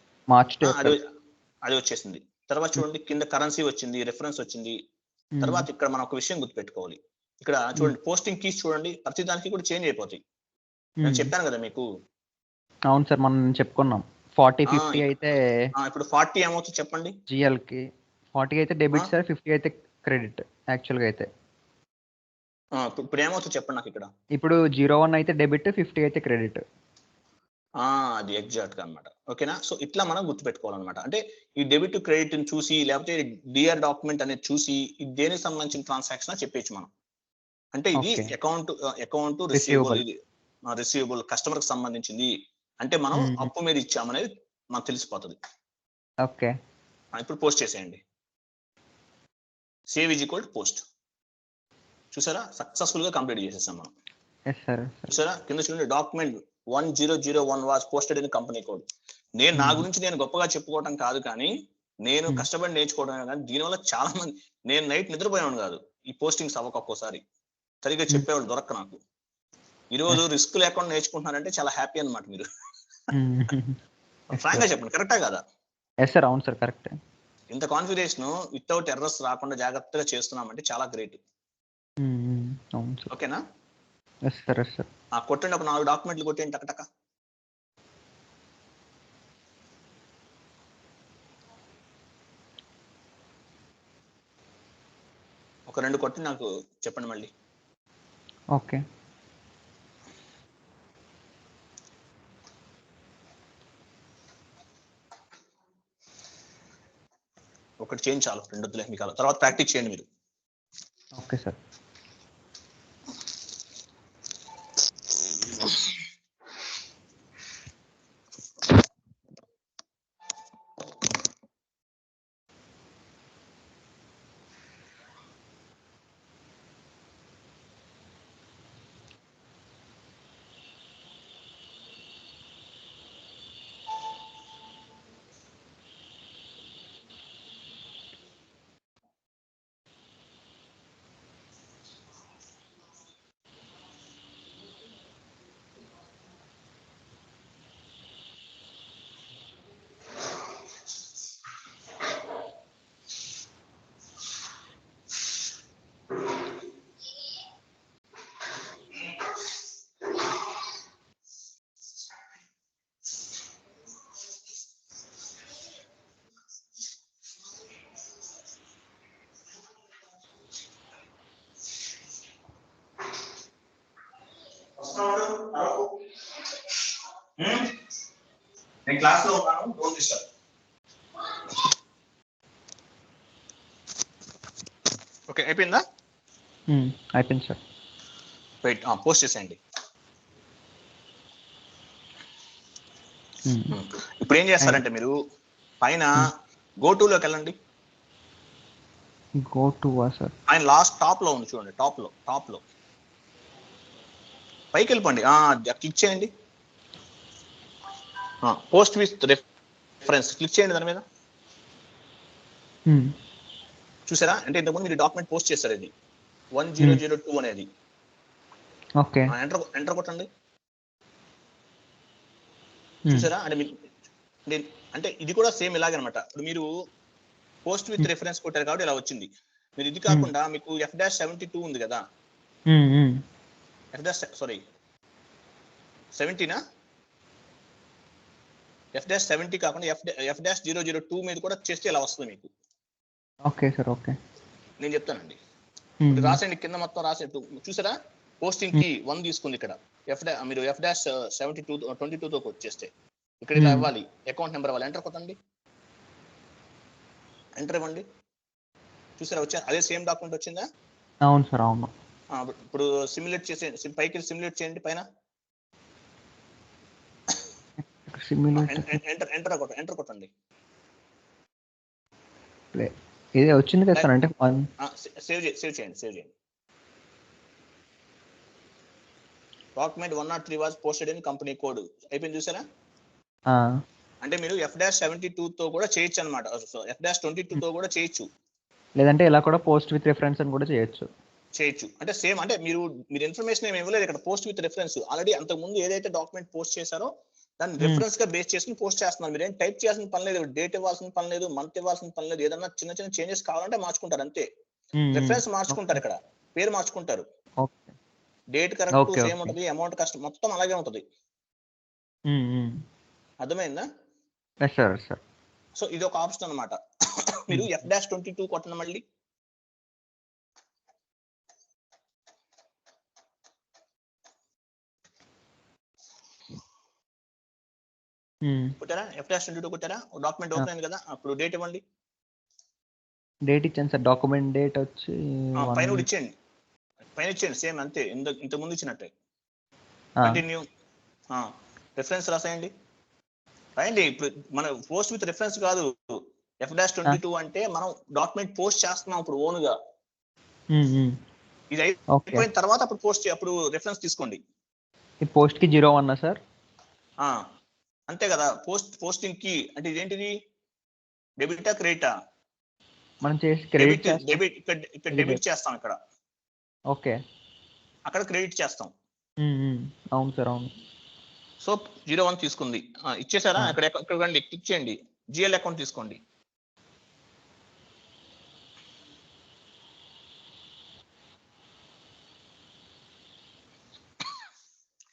అది వచ్చేసింది. తర్వాత చూడండి, కింద కరెన్సీ వచ్చింది, రిఫరెన్స్ వచ్చింది. తర్వాత ఇక్కడ మనం ఒక విషయం గుర్తుపెట్టుకోవాలి. ఇక్కడ చూడండి, పోస్టింగ్ కీస్ చూడండి, ప్రతి దానికి కూడా చేంజ్ అయిపోతాయి. నేను చెప్పాను కదా మీకు. అవును సార్, మనం చెప్పుకున్నాం. 40-50 అయితే ఇప్పుడు 40 ఏమవుతుంది చెప్పండి. జిఎల్ కి 40 అయితే డెబిట్ సార్, 50 అయితే క్రెడిట్ యాక్చువల్ గా అయితే. ఇప్పుడు ఏమవుతుంది చెప్పండి నాకు ఇక్కడ. ఇప్పుడు 01 అయితే డెబిట్, 50 అయితే క్రెడిట్. అది ఎగ్జాక్ట్ గా అన్నమాట. ఓకేనా. సో ఇట్లా మనం గుర్తుపెట్టుకోవాలన్నమాట. అంటే ఈ డెబిట్ క్రెడిట్ ని చూసి, లేకపోతే డిఆర్ డాక్యుమెంట్ అనేది చూసి, ఇది దేనికి సంబంధించిన ట్రాన్సాక్షన్ చెప్పేచ్చు మనం. అంటే ఇది అకౌంట్ రిసీవబుల్, ఇది రిసీవబుల్ కస్టమర్ కి సంబంధించింది, అంటే మనం అప్పు మీద ఇచ్చామనేది మనకు తెలిసిపోతుంది. ఓకే. ఇప్పుడు పోస్ట్ చేసేయండి. Save is equal to post. చూసారా సక్సెస్ఫుల్ గా కంప్లీట్ చేసేసాం మనం. చూసారా కింద చూడండి, document 1001 was posted in company code. నా గురించి నేను గొప్పగా చెప్పుకోవడం కాదు, కానీ నేను కష్టపడి నేర్చుకోవడం. కానీ దీనివల్ల చాలా మంది, నేను నైట్ నిద్రపోయాను కాదు ఈ పోస్టింగ్స్ అవ్వక, ఒక్కోసారి సరిగ్గా చెప్పేవాళ్ళు దొరక్క నాకు. ఈరోజు రిస్క్ లేకుండా నేర్చుకుంటున్నారంటే చాలా హ్యాపీ అన్నమాట మీరు. ఫ్రాంక్ గా చెప్పండి, కరెక్టా కదా? అవును సార్, కరెక్ట్. ఇంత కాన్ఫిగరేషన్ వితౌట్ ఎర్రర్స్ రాకుండా జాగ్రత్తగా చేస్తున్నామంటే చాలా గ్రేట్. ఓకేనా. కొట్టండి, ఒక 4 డాక్యుమెంట్లు కొట్టేయండి టకటక. ఒక 2 కొట్టి నాకు చెప్పండి మళ్ళీ. ఓకే. ఒకటి చేయండి చాలు, రెండు వద్దులే మీకు, అలా తర్వాత ప్రాక్టీస్ చేయండి మీరు. Okay sir. నేను క్లాస్ లో ఉన్నాను, డోంట్ డిస్టర్బ్. ఓకే అయిపోయిందా? అయిపోయింది సార్. వెయిట్, పోస్ట్ చేసేయండి. ఇప్పుడు ఏం చేస్తారంటే మీరు పైన గో టు లోకి వెళ్ళండి. గో టు సార్ ఆయన లాస్ట్ టాప్ లో ఉంది చూడండి, టాప్ లో పైకి వెళ్ళిపోండి, క్లిక్ చేయండి. పోస్ట్ విత్ రిఫరెన్స్ క్లిక్ చేయండి దాని మీద. చూసారా? అంటే ఇంతకుముందు మీరు డాక్యుమెంట్ పోస్ట్ చేస్తారు, ఇది 1002 అనేది. ఓకే, ఎంటర్ కొట్టండి. చూసారా? అంటే ఇది కూడా సేమ్ ఇలాగే అనమాట. ఇప్పుడు మీరు పోస్ట్ విత్ రిఫరెన్స్ కొట్టారు కాబట్టి ఇలా వచ్చింది. మీరు ఇది కాకుండా మీకు F-72 ఉంది కదా, F-70 కాకుండా F-002 మీద కూడా చేస్తే ఇలా వస్తుంది మీకు. Okay sir. ఓకే, నేను చెప్తానండి. రాసేయండి కింద మొత్తం రాసేట్టు. చూసారా? పోస్టింగ్ కి 1 తీసుకుంది ఇక్కడ. మీరు F-72 తో వచ్చేస్తే ఇక్కడ ఇలా ఇవ్వాలి, అకౌంట్ నెంబర్ ఇవ్వాలి, ఎంటర్ కొట్టండి. ఎంటర్ ఇవ్వండి. చూసారా వచ్చా? అదే సేమ్ డాక్యుమెంట్ వచ్చిందా? అవును సార్, అవును. ఇప్పుడు సిమ్యులేట్ చేసేయండి, పైకి సిమ్యులేట్ చేయండి పైన. ఎంటర్ కొట్టండి. ఇది వచ్చింది కదా సార్, అంటే సేవ్ చేయండి. Document 103 was posted in company code. అయిపోయింది చూసారా? అంటే మీరు F-72 తో కూడా చేయొచ్చు అనమాట, F-22 తో కూడా చేయొచ్చు, లేదంటే ఇలా కూడా పోస్ట్ విత్ రిఫరెన్స్ అని కూడా చేయొచ్చు. అంటే సేమ్, అంటే మీరు ఇన్ఫర్మేషన్ ఏమి ఇవ్వలేదు ఇక్కడ. పోస్ట్ విత్ రిఫరెన్స్ ఆల్రెడీ అంతకు ముందు ఏదైతే డాక్యుమెంట్ పోస్ట్ చేశారో దాన్ని రిఫరెన్స్ గా బేస్ చేసుకుని పోస్ట్ చేస్తున్నారు. మీరు ఏం టైప్ చేయాల్సిన పని లేదు, డేట్ ఇవ్వాల్సిన పని లేదు, మంత్ ఇవ్వాల్సిన పని లేదు. ఏదన్నా చిన్న చేంజెస్ కావాలంటే మార్చుకుంటారు అంతే. రిఫరెన్స్ మార్చుకుంటారు, ఇక్కడ పేరు మార్చుకుంటారు, డేట్ కరెక్ట్ సేమ్ ఉంటుంది, అమౌంట్ కష్టం మొత్తం అలాగే ఉంటుంది. అర్థమైందా? సో ఇది ఒక ఆప్షన్ అనమాట. మీరు F-22 కొట్టండి మళ్ళీ. కొట్టారా? F-22 కొట్టారా? డాక్యుమెంట్ ఓపెన్ అయింది కదా, అప్పుడు డేట్ ఇవ్వండి. డేట్ ఇచ్చాను సార్, డాక్యుమెంట్ డేట్ వచ్చి పైన ఇచ్చేయండి, సేమ్ అంతే, ఇంత ముందు ఇచ్చినట్టే. కంటిన్యూ, రిఫరెన్స్ రాసేయండి. రాయండి. ఇప్పుడు మన పోస్ట్ విత్ రిఫరెన్స్ కాదు, F-22 అంటే మనం డాక్యుమెంట్ పోస్ట్ చేస్తున్నాం ఇప్పుడు ఓన్ గా. ఇది అయిపోయిన తర్వాత అప్పుడు రిఫరెన్స్ తీసుకోండి. పోస్ట్ కి 01 సార్? అంతే కదా. పోస్టింగ్ కి అంటే ఇదేంటిది, డెబిటా క్రెడిటా? మనం చేసి ఇక్కడ డెబిట్ చేస్తాం, ఇక్కడ ఓకే, అక్కడ క్రెడిట్ చేస్తాం. అవును సార్, అవును. సో 01 తీసుకుంది, ఇచ్చేసారా? ఇక్కడ క్లిక్ చేయండి, GL అకౌంట్ తీసుకోండి.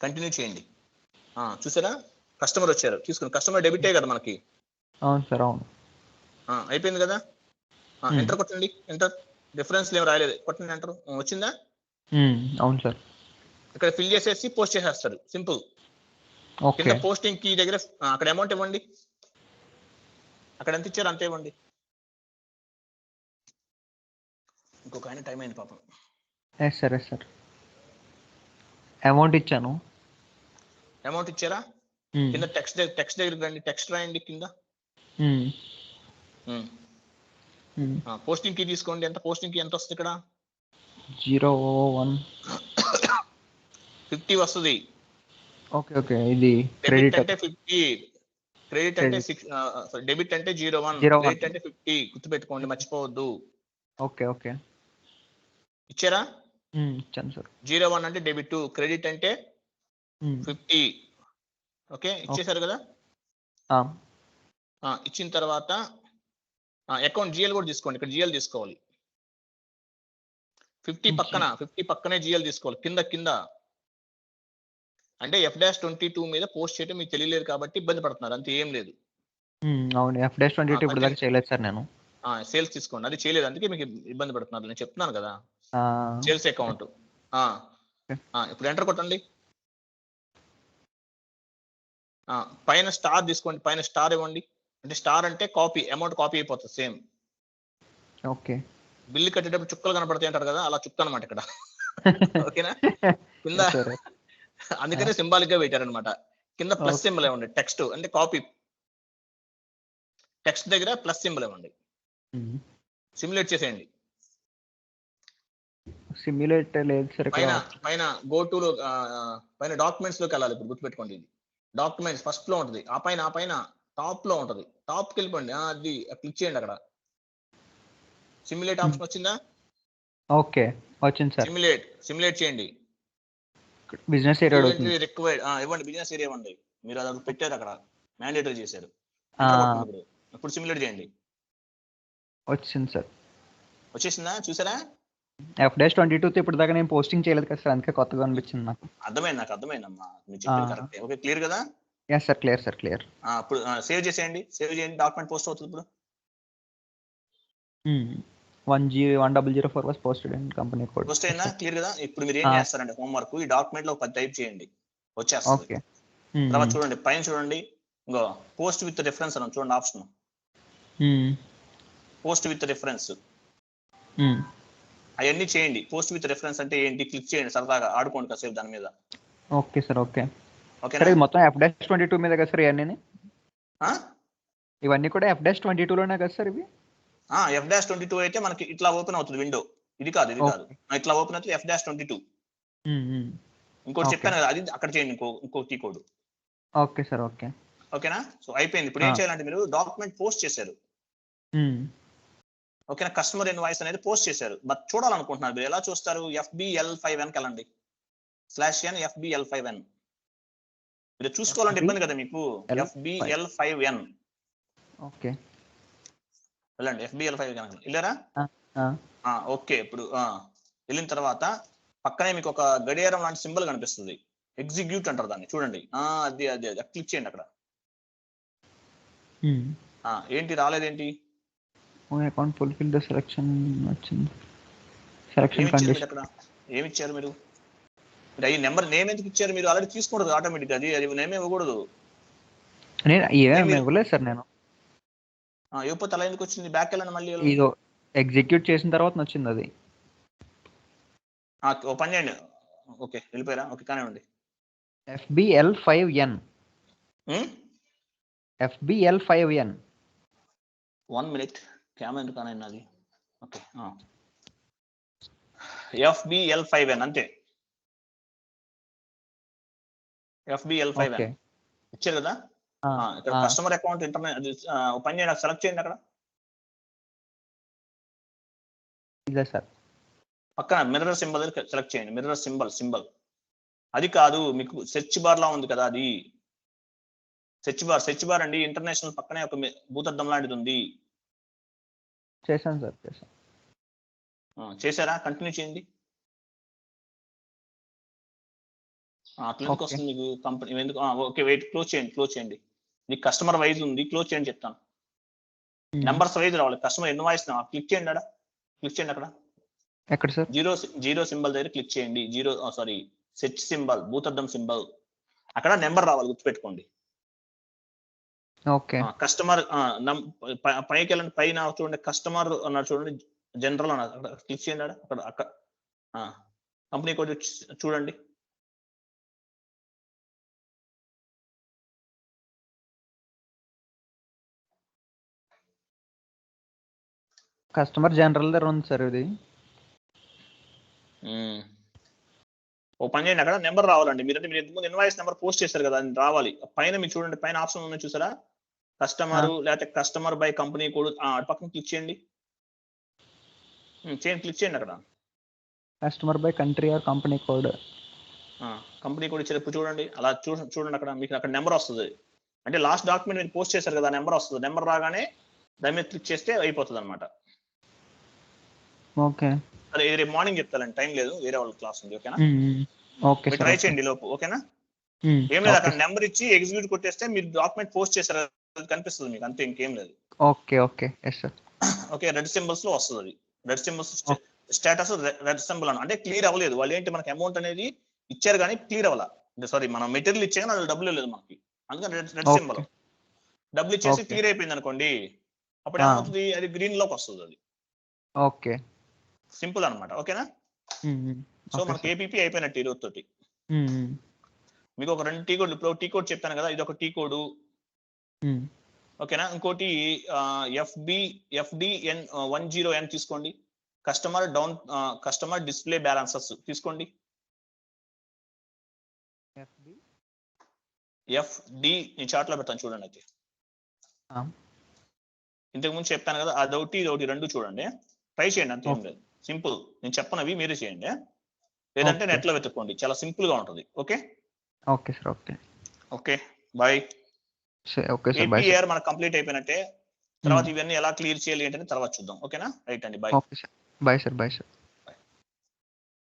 కంటిన్యూ చేయండి. చూసారా? కస్టమర్ వచ్చారు, తీసుకుని. కస్టమర్ డెబిటే కదా మనకి. అవును సార్, అవును. అయిపోయింది కదా. ఎంటర్ కొట్టండి. ఎంటర్. రిఫరెన్స్ ఏం రాయలేదు, కొట్టండి ఎంటర్. వచ్చిందా? అవును సార్. ఇక్కడ ఫిల్ చేసేసి పోస్ట్ చేసేస్తారు, సింపుల్. కింద పోస్టింగ్ కీ దగ్గర అక్కడ అమౌంట్ ఇవ్వండి, అక్కడ ఎంత ఇచ్చారు అంతే ఇవ్వండి. ఇంకొక ఆయన టైం అయింది పాపం. Yes sir yes sir. Amount ఇచ్చాను. అమౌంట్ ఇచ్చారా? కింద టెక్స్ట్ దగ్గరికి రండి, టెక్స్ట్ రాయండి కింద. పోస్టింగ్ కి తీసుకోండి. ఎంత పోస్టింగ్ కి ఎంత వస్తుంది ఇక్కడ? 01 50 వస్తుంది. Okay okay. ఇది డెబిట్ అంటే 50, క్రెడిట్ అంటే 6, డెబిట్ అంటే 01, క్రెడిట్ అంటే 50. గుర్తుపెట్టుకోండి, మర్చిపోవద్దు. Okay okay. ఇచ్చారా? ఇచ్చాను సార్. 01 అంటే డెబిట్, క్రెడిట్ అంటే 50. ఓకే, ఇచ్చేసారు కదా? ఇచ్చిన తర్వాత అకౌంట్ జిఎల్ కూడా తీసుకోండి. ఇక్కడ జిఎల్ తీసుకోవాలి. 50 పక్కనే జిఎల్ తీసుకోవాలి. కింద అంటే F-22 మీద పోస్ట్ చేయడం మీకు తెలియలేదు కాబట్టి ఇబ్బంది పడుతున్నారు, అంతే, ఏం లేదు. అవును, F-22 ఇప్పుడు దాకా చేయలేదు సార్ నేను. సేల్స్ తీసుకోండి, అది చేయలేదు, అందుకే మీకు ఇబ్బంది పడుతున్నారు. నేను చెప్తున్నాను కదా, సేల్స్ అకౌంట్. ఇప్పుడు ఎంటర్ కొట్టండి. పైన స్టార్ తీసుకోండి, పైన స్టార్ ఇవ్వండి. అంటే స్టార్ అంటే కాపీ, అమౌంట్ కాపీ అయిపోతుంది సేమ్. ఓకే. బిల్లు కట్టేటప్పుడు చుక్కలు కనపడతాయి అంటారు కదా, అలా చుక్క అనమాట ఇక్కడ. ఓకేనా? కింద అందుకనే సింబాలిక్ గా పెట్టారనమాట. కింద ప్లస్ సింబల్ ఇవ్వండి. టెక్స్ట్ అంటే కాపీ, టెక్స్ట్ దగ్గర ప్లస్ సింబల్ ఇవ్వండి. సిమ్యులేట్ చేసేయండి. సిమ్యులేట్ లేదు సార్. పైన గో టు లో, పైన డాక్యుమెంట్స్ లోకి వెళ్ళాలి. ఇప్పుడు గుర్తుపెట్టుకోండి, ఇది డాక్యుమెంట్స్ ఫస్ట్ లో ఉంటుంది. ఆ పైన టాప్ లో ఉంటుంది. టాప్ కి వెళ్ళిపోండి. అది క్లిక్ చేయండి. అక్కడ సిమ్యులేట్ ఆప్షన్ వచ్చిందా? ఓకే, వచ్చింది సార్. సిమ్యులేట్ చేయండి. బిజినెస్ ఏరియా అడుగుతుంది. రిక్వైర్డ్ ఇవ్వండి, బిజినెస్ ఏరియా ఇవ్వండి. మీరు అది పెట్టారు, అక్కడ మ్యాండేటరీ చేశారు. ఇప్పుడు సిమ్యులేట్ చేయండి. వచ్చింది సార్. వచ్చేసిందా? చూసారా? F-22 ఇప్పుడు దాకా నేను పోస్టింగ్ చేయలేదు కదా సార్, అందుకే కొత్తగా అనిపించింది నాకు. అర్థమైందమ్మా, మీరు చెప్పింది కరెక్టే. ఓకే, క్లియర్ కదా? Yes sir, clear sir, clear. ఇప్పుడు సేవ్ చేసేయండి. డాక్యుమెంట్ పోస్ట్ అవుతుంది ఇప్పుడు. 10004 was posted in company code. Post అయిందా? క్లియర్ కదా? ఇప్పుడు మీరు ఏం చేస్తారంటే హోంవర్క్, ఈ డాక్యుమెంట్ లో 10 టైప్ చేయండి, వచ్చేస్తుంది. తర్వాత చూడండి, పైన చూడండి, ఇంకో పోస్ట్ విత్ రిఫరెన్స్ అని చూడండి ఆప్షన్. పోస్ట్ విత్ రిఫరెన్స్ అవన్నీ చేయండి. పోస్ట్ విత్ రిఫరెన్స్ అంటే ఏంటి? క్లిక్ చేయండి, సరదాగా ఆడుకోండి కాసేపు దాని మీద. Okay sir. Okay okay. ఇది మొత్తం F-22 మీద కదా సార్ ఇవన్నీ కూడా F-22 లోనే కదా సార్ ఇవి? F-22 అయితే మనకి ఇట్లా ఓపెన్ అవుతుంది విండో. ఇది కాదు ఇట్లా ఓపెన్ అవుతుంది F-22. ఇంకోటి చెప్పాను కదా, అది అక్కడ చేయండి, ఇంకో key code. Okay sir. Okay. ఓకేనా? సో అయిపోయింది. ఇప్పుడు ఏం చేయాలంటే, మీరు డాక్యుమెంట్ పోస్ట్ చేశారు, ఓకేనా? కస్టమర్ ఇన్వాయిస్ అనేది పోస్ట్ చేశారు. బట్ చూడాలనుకుంటున్నారు, మీరు ఎలా చూస్తారు? FBL5N వెళ్ళండి, /n FBL5N. మీరు చూసుకోవాలంటే ఇబ్బంది కదా మీకు. FBL5N ఓకే, వెళ్ళండి. FBL5N వెళ్ళారా? ఓకే. ఇప్పుడు వెళ్ళిన తర్వాత పక్కనే మీకు ఒక గడియారం లాంటి సింబల్ కనిపిస్తుంది, ఎగ్జిక్యూట్ అంటారు దాన్ని, చూడండి. అది క్లిక్ చేయండి అక్కడ. ఏంటి రాలేదేంటి? అకౌంట్ ఫుల్ఫిల్ ద సెలక్షన్ వచ్చింది. సెలక్షన్ కండిషన్ అక్కడ ఏమి ఇచ్చారు మీరు? ఈ నెంబర్ నేమ్ ఎందుకు ఇచ్చారు? మీరు ఆల్రెడీ తీసుకుంటారు ఆటోమేటిక్. అది నేమ్ ఇవ్వకూడదు. నేను ఇవ్వలేదు సార్. నేను ఇవ్వకపోతే అలా ఎందుకు వచ్చింది? బ్యాక్ వెళ్ళండి మళ్ళీ. ఇదో ఎగ్జిక్యూట్ చేసిన తర్వాత వచ్చింది అది. ఓ పని చేయండి. ఓకే, వెళ్ళిపోయారా? ఓకే, కానివ్వండి. FBL5N. FBL5N. 1 minute, కెమెరా ఎందుకు కానైనా అది. ఓకే, FBL5N అంతే. FBL5N ఇచ్చారు కదా? ఇక్కడ కస్టమర్ అకౌంట్ ఇంటర్నెట్ పని చేయండి, సెలెక్ట్ చేయండి. అక్కడ ఇదే సార్, పక్కన మిర్రర్ సింబల్ సెలెక్ట్ చేయండి. మిర్రర్ సింబల్ అది కాదు, మీకు సెర్చ్ బార్ లా ఉంది కదా, అది సెర్చ్ బార్ అండి. ఇంటర్నేషనల్ పక్కనే ఒక భూతద్దం లాంటిది ఉంది. చేశాను సార్, చేశారా? కంటిన్యూ చేయండి. అట్లా ఎందుకు వస్తుంది మీకు కంపెనీ ఎందుకు? ఓకే, వెయిట్, క్లోజ్ చేయండి. మీకు కస్టమర్ వైజ్ ఉంది, క్లోజ్ చేయండి చెప్తాను. నెంబర్స్ వైజ్ రావాలి. కస్టమర్ ఇన్వాయిస్ క్లిక్ చేయండి. అక్కడ ఎక్కడ సార్? జీరో సింబల్ దగ్గర క్లిక్ చేయండి. సెర్చ్ సింబల్, భూతద్దం సింబల్, అక్కడ నెంబర్ రావాలి, గుర్తుపెట్టుకోండి. ఓకే. కస్టమర్ పైకి వెళ్ళండి. పైన చూడండి, కస్టమర్ అన్నారు చూడండి, జనరల్ అని అక్కడ క్లిక్ చేయండి. అక్కడ అక్కడ కంపెనీ కోడ్ చూడండి. కస్టమర్ జనరల్ దగ్గర ఉంది సార్ ఇది. ఓ పని చేయండి, అక్కడ నెంబర్ రావాలండి. మీరు ఇంతకుముందు ఇన్వాయిస్ నెంబర్ పోస్ట్ చేశారు కదా, అది రావాలి. పైన మీరు చూడండి, పైన ఆప్షన్ ఉన్నాయి చూసారా, కస్టమర్ లేకపోతే కస్టమర్ బై కంపెనీ కోడ్, అటు పక్కన క్లిక్ చేయండి. క్లిక్ చేయండి అక్కడ customer by country or company code. Company code ఇచ్చేటప్పుడు చూడండి, అలా చూడండి అక్కడ మీకు అక్కడ నెంబర్ వస్తుంది. అంటే లాస్ట్ డాక్యుమెంట్ మీరు పోస్ట్ చేశారు కదా, నెంబర్ వస్తుంది. నెంబర్ రాగానే దాని మీద క్లిక్ చేస్తే అయిపోతుంది అనమాట. ఓకే, అదే రేపు మార్నింగ్ చెప్తానండి, టైం లేదు, వేరే వాళ్ళ క్లాస్ ఉంది. ఓకేనా? ఓకే, ట్రై చేయండి లోపు. ఓకేనా? ఏం లేదు, అక్కడ నెంబర్ ఇచ్చి ఎగ్జిక్యూట్ కొట్టేస్తే మీరు డాక్యుమెంట్ పోస్ట్ చేశారు కనిపిస్తుంది మీకు, అంతే, ఇంకేం లేదు. Okay okay, yes sir. Okay, red symbols లో వస్తుంది అది. Red symbols status red symbol అంటే క్లియర్ అవ్వలేదు. వాళ్ళు ఏంటి, మనకి అమౌంట్ అనేది ఇచ్చారు కానీ క్లియర్ అవ్వాల. సారీ, మనం మెటీరియల్ ఇచ్చే కానీ అది డబ్బులు లేదు మనకి, అందుకని రెడ్ సింబల్. డబ్బులు ఇచ్చేసి క్లియర్ అయిపోయింది అనుకోండి, అప్పుడు ఏమవుతుంది, అది గ్రీన్ లోకి వస్తుంది అది. ఓకే, సింపుల్ అనమాట. ఓకేనా? సో మనకి ఏపీపీ అయిపోయినట్టు ఈరోజు తోటి. మీకు ఒక 2 టీ కోడ్, ఇప్పుడు టీ కోడ్ చెప్పాను కదా, ఇది ఒక టీ కోడ్. ఓకేనా? ఇంకోటి FDN 10N తీసుకోండి. కస్టమర్ డిస్ప్లే బ్యాలెన్సెస్ తీసుకోండి. FD నేను చార్ట్ లో పెడతాను చూడండి. అయితే ఇంతకు ముందు చెప్పాను కదా, అదొకటి ఇదొకటి 2 చూడండి, ట్రై చేయండి, అంతే, ఏం లేదు. సింపుల్, నేను చెప్పనవి మీరే చేయండి, లేదంటే నెట్ లో వెతుక్కోండి, చాలా సింపుల్ గా ఉంటుంది. Okay okay sir. Okay okay, bye. Okay sir, bye. APR మనకు కంప్లీట్ అయిపోయినట్టే. తర్వాత ఇవన్నీ ఎలా క్లియర్ చేయాలి ఏంటంటే తర్వాత చూద్దాం. ఓకేనా? రైట్ అండి, bye. Okay sir, bye sir. Bye sir.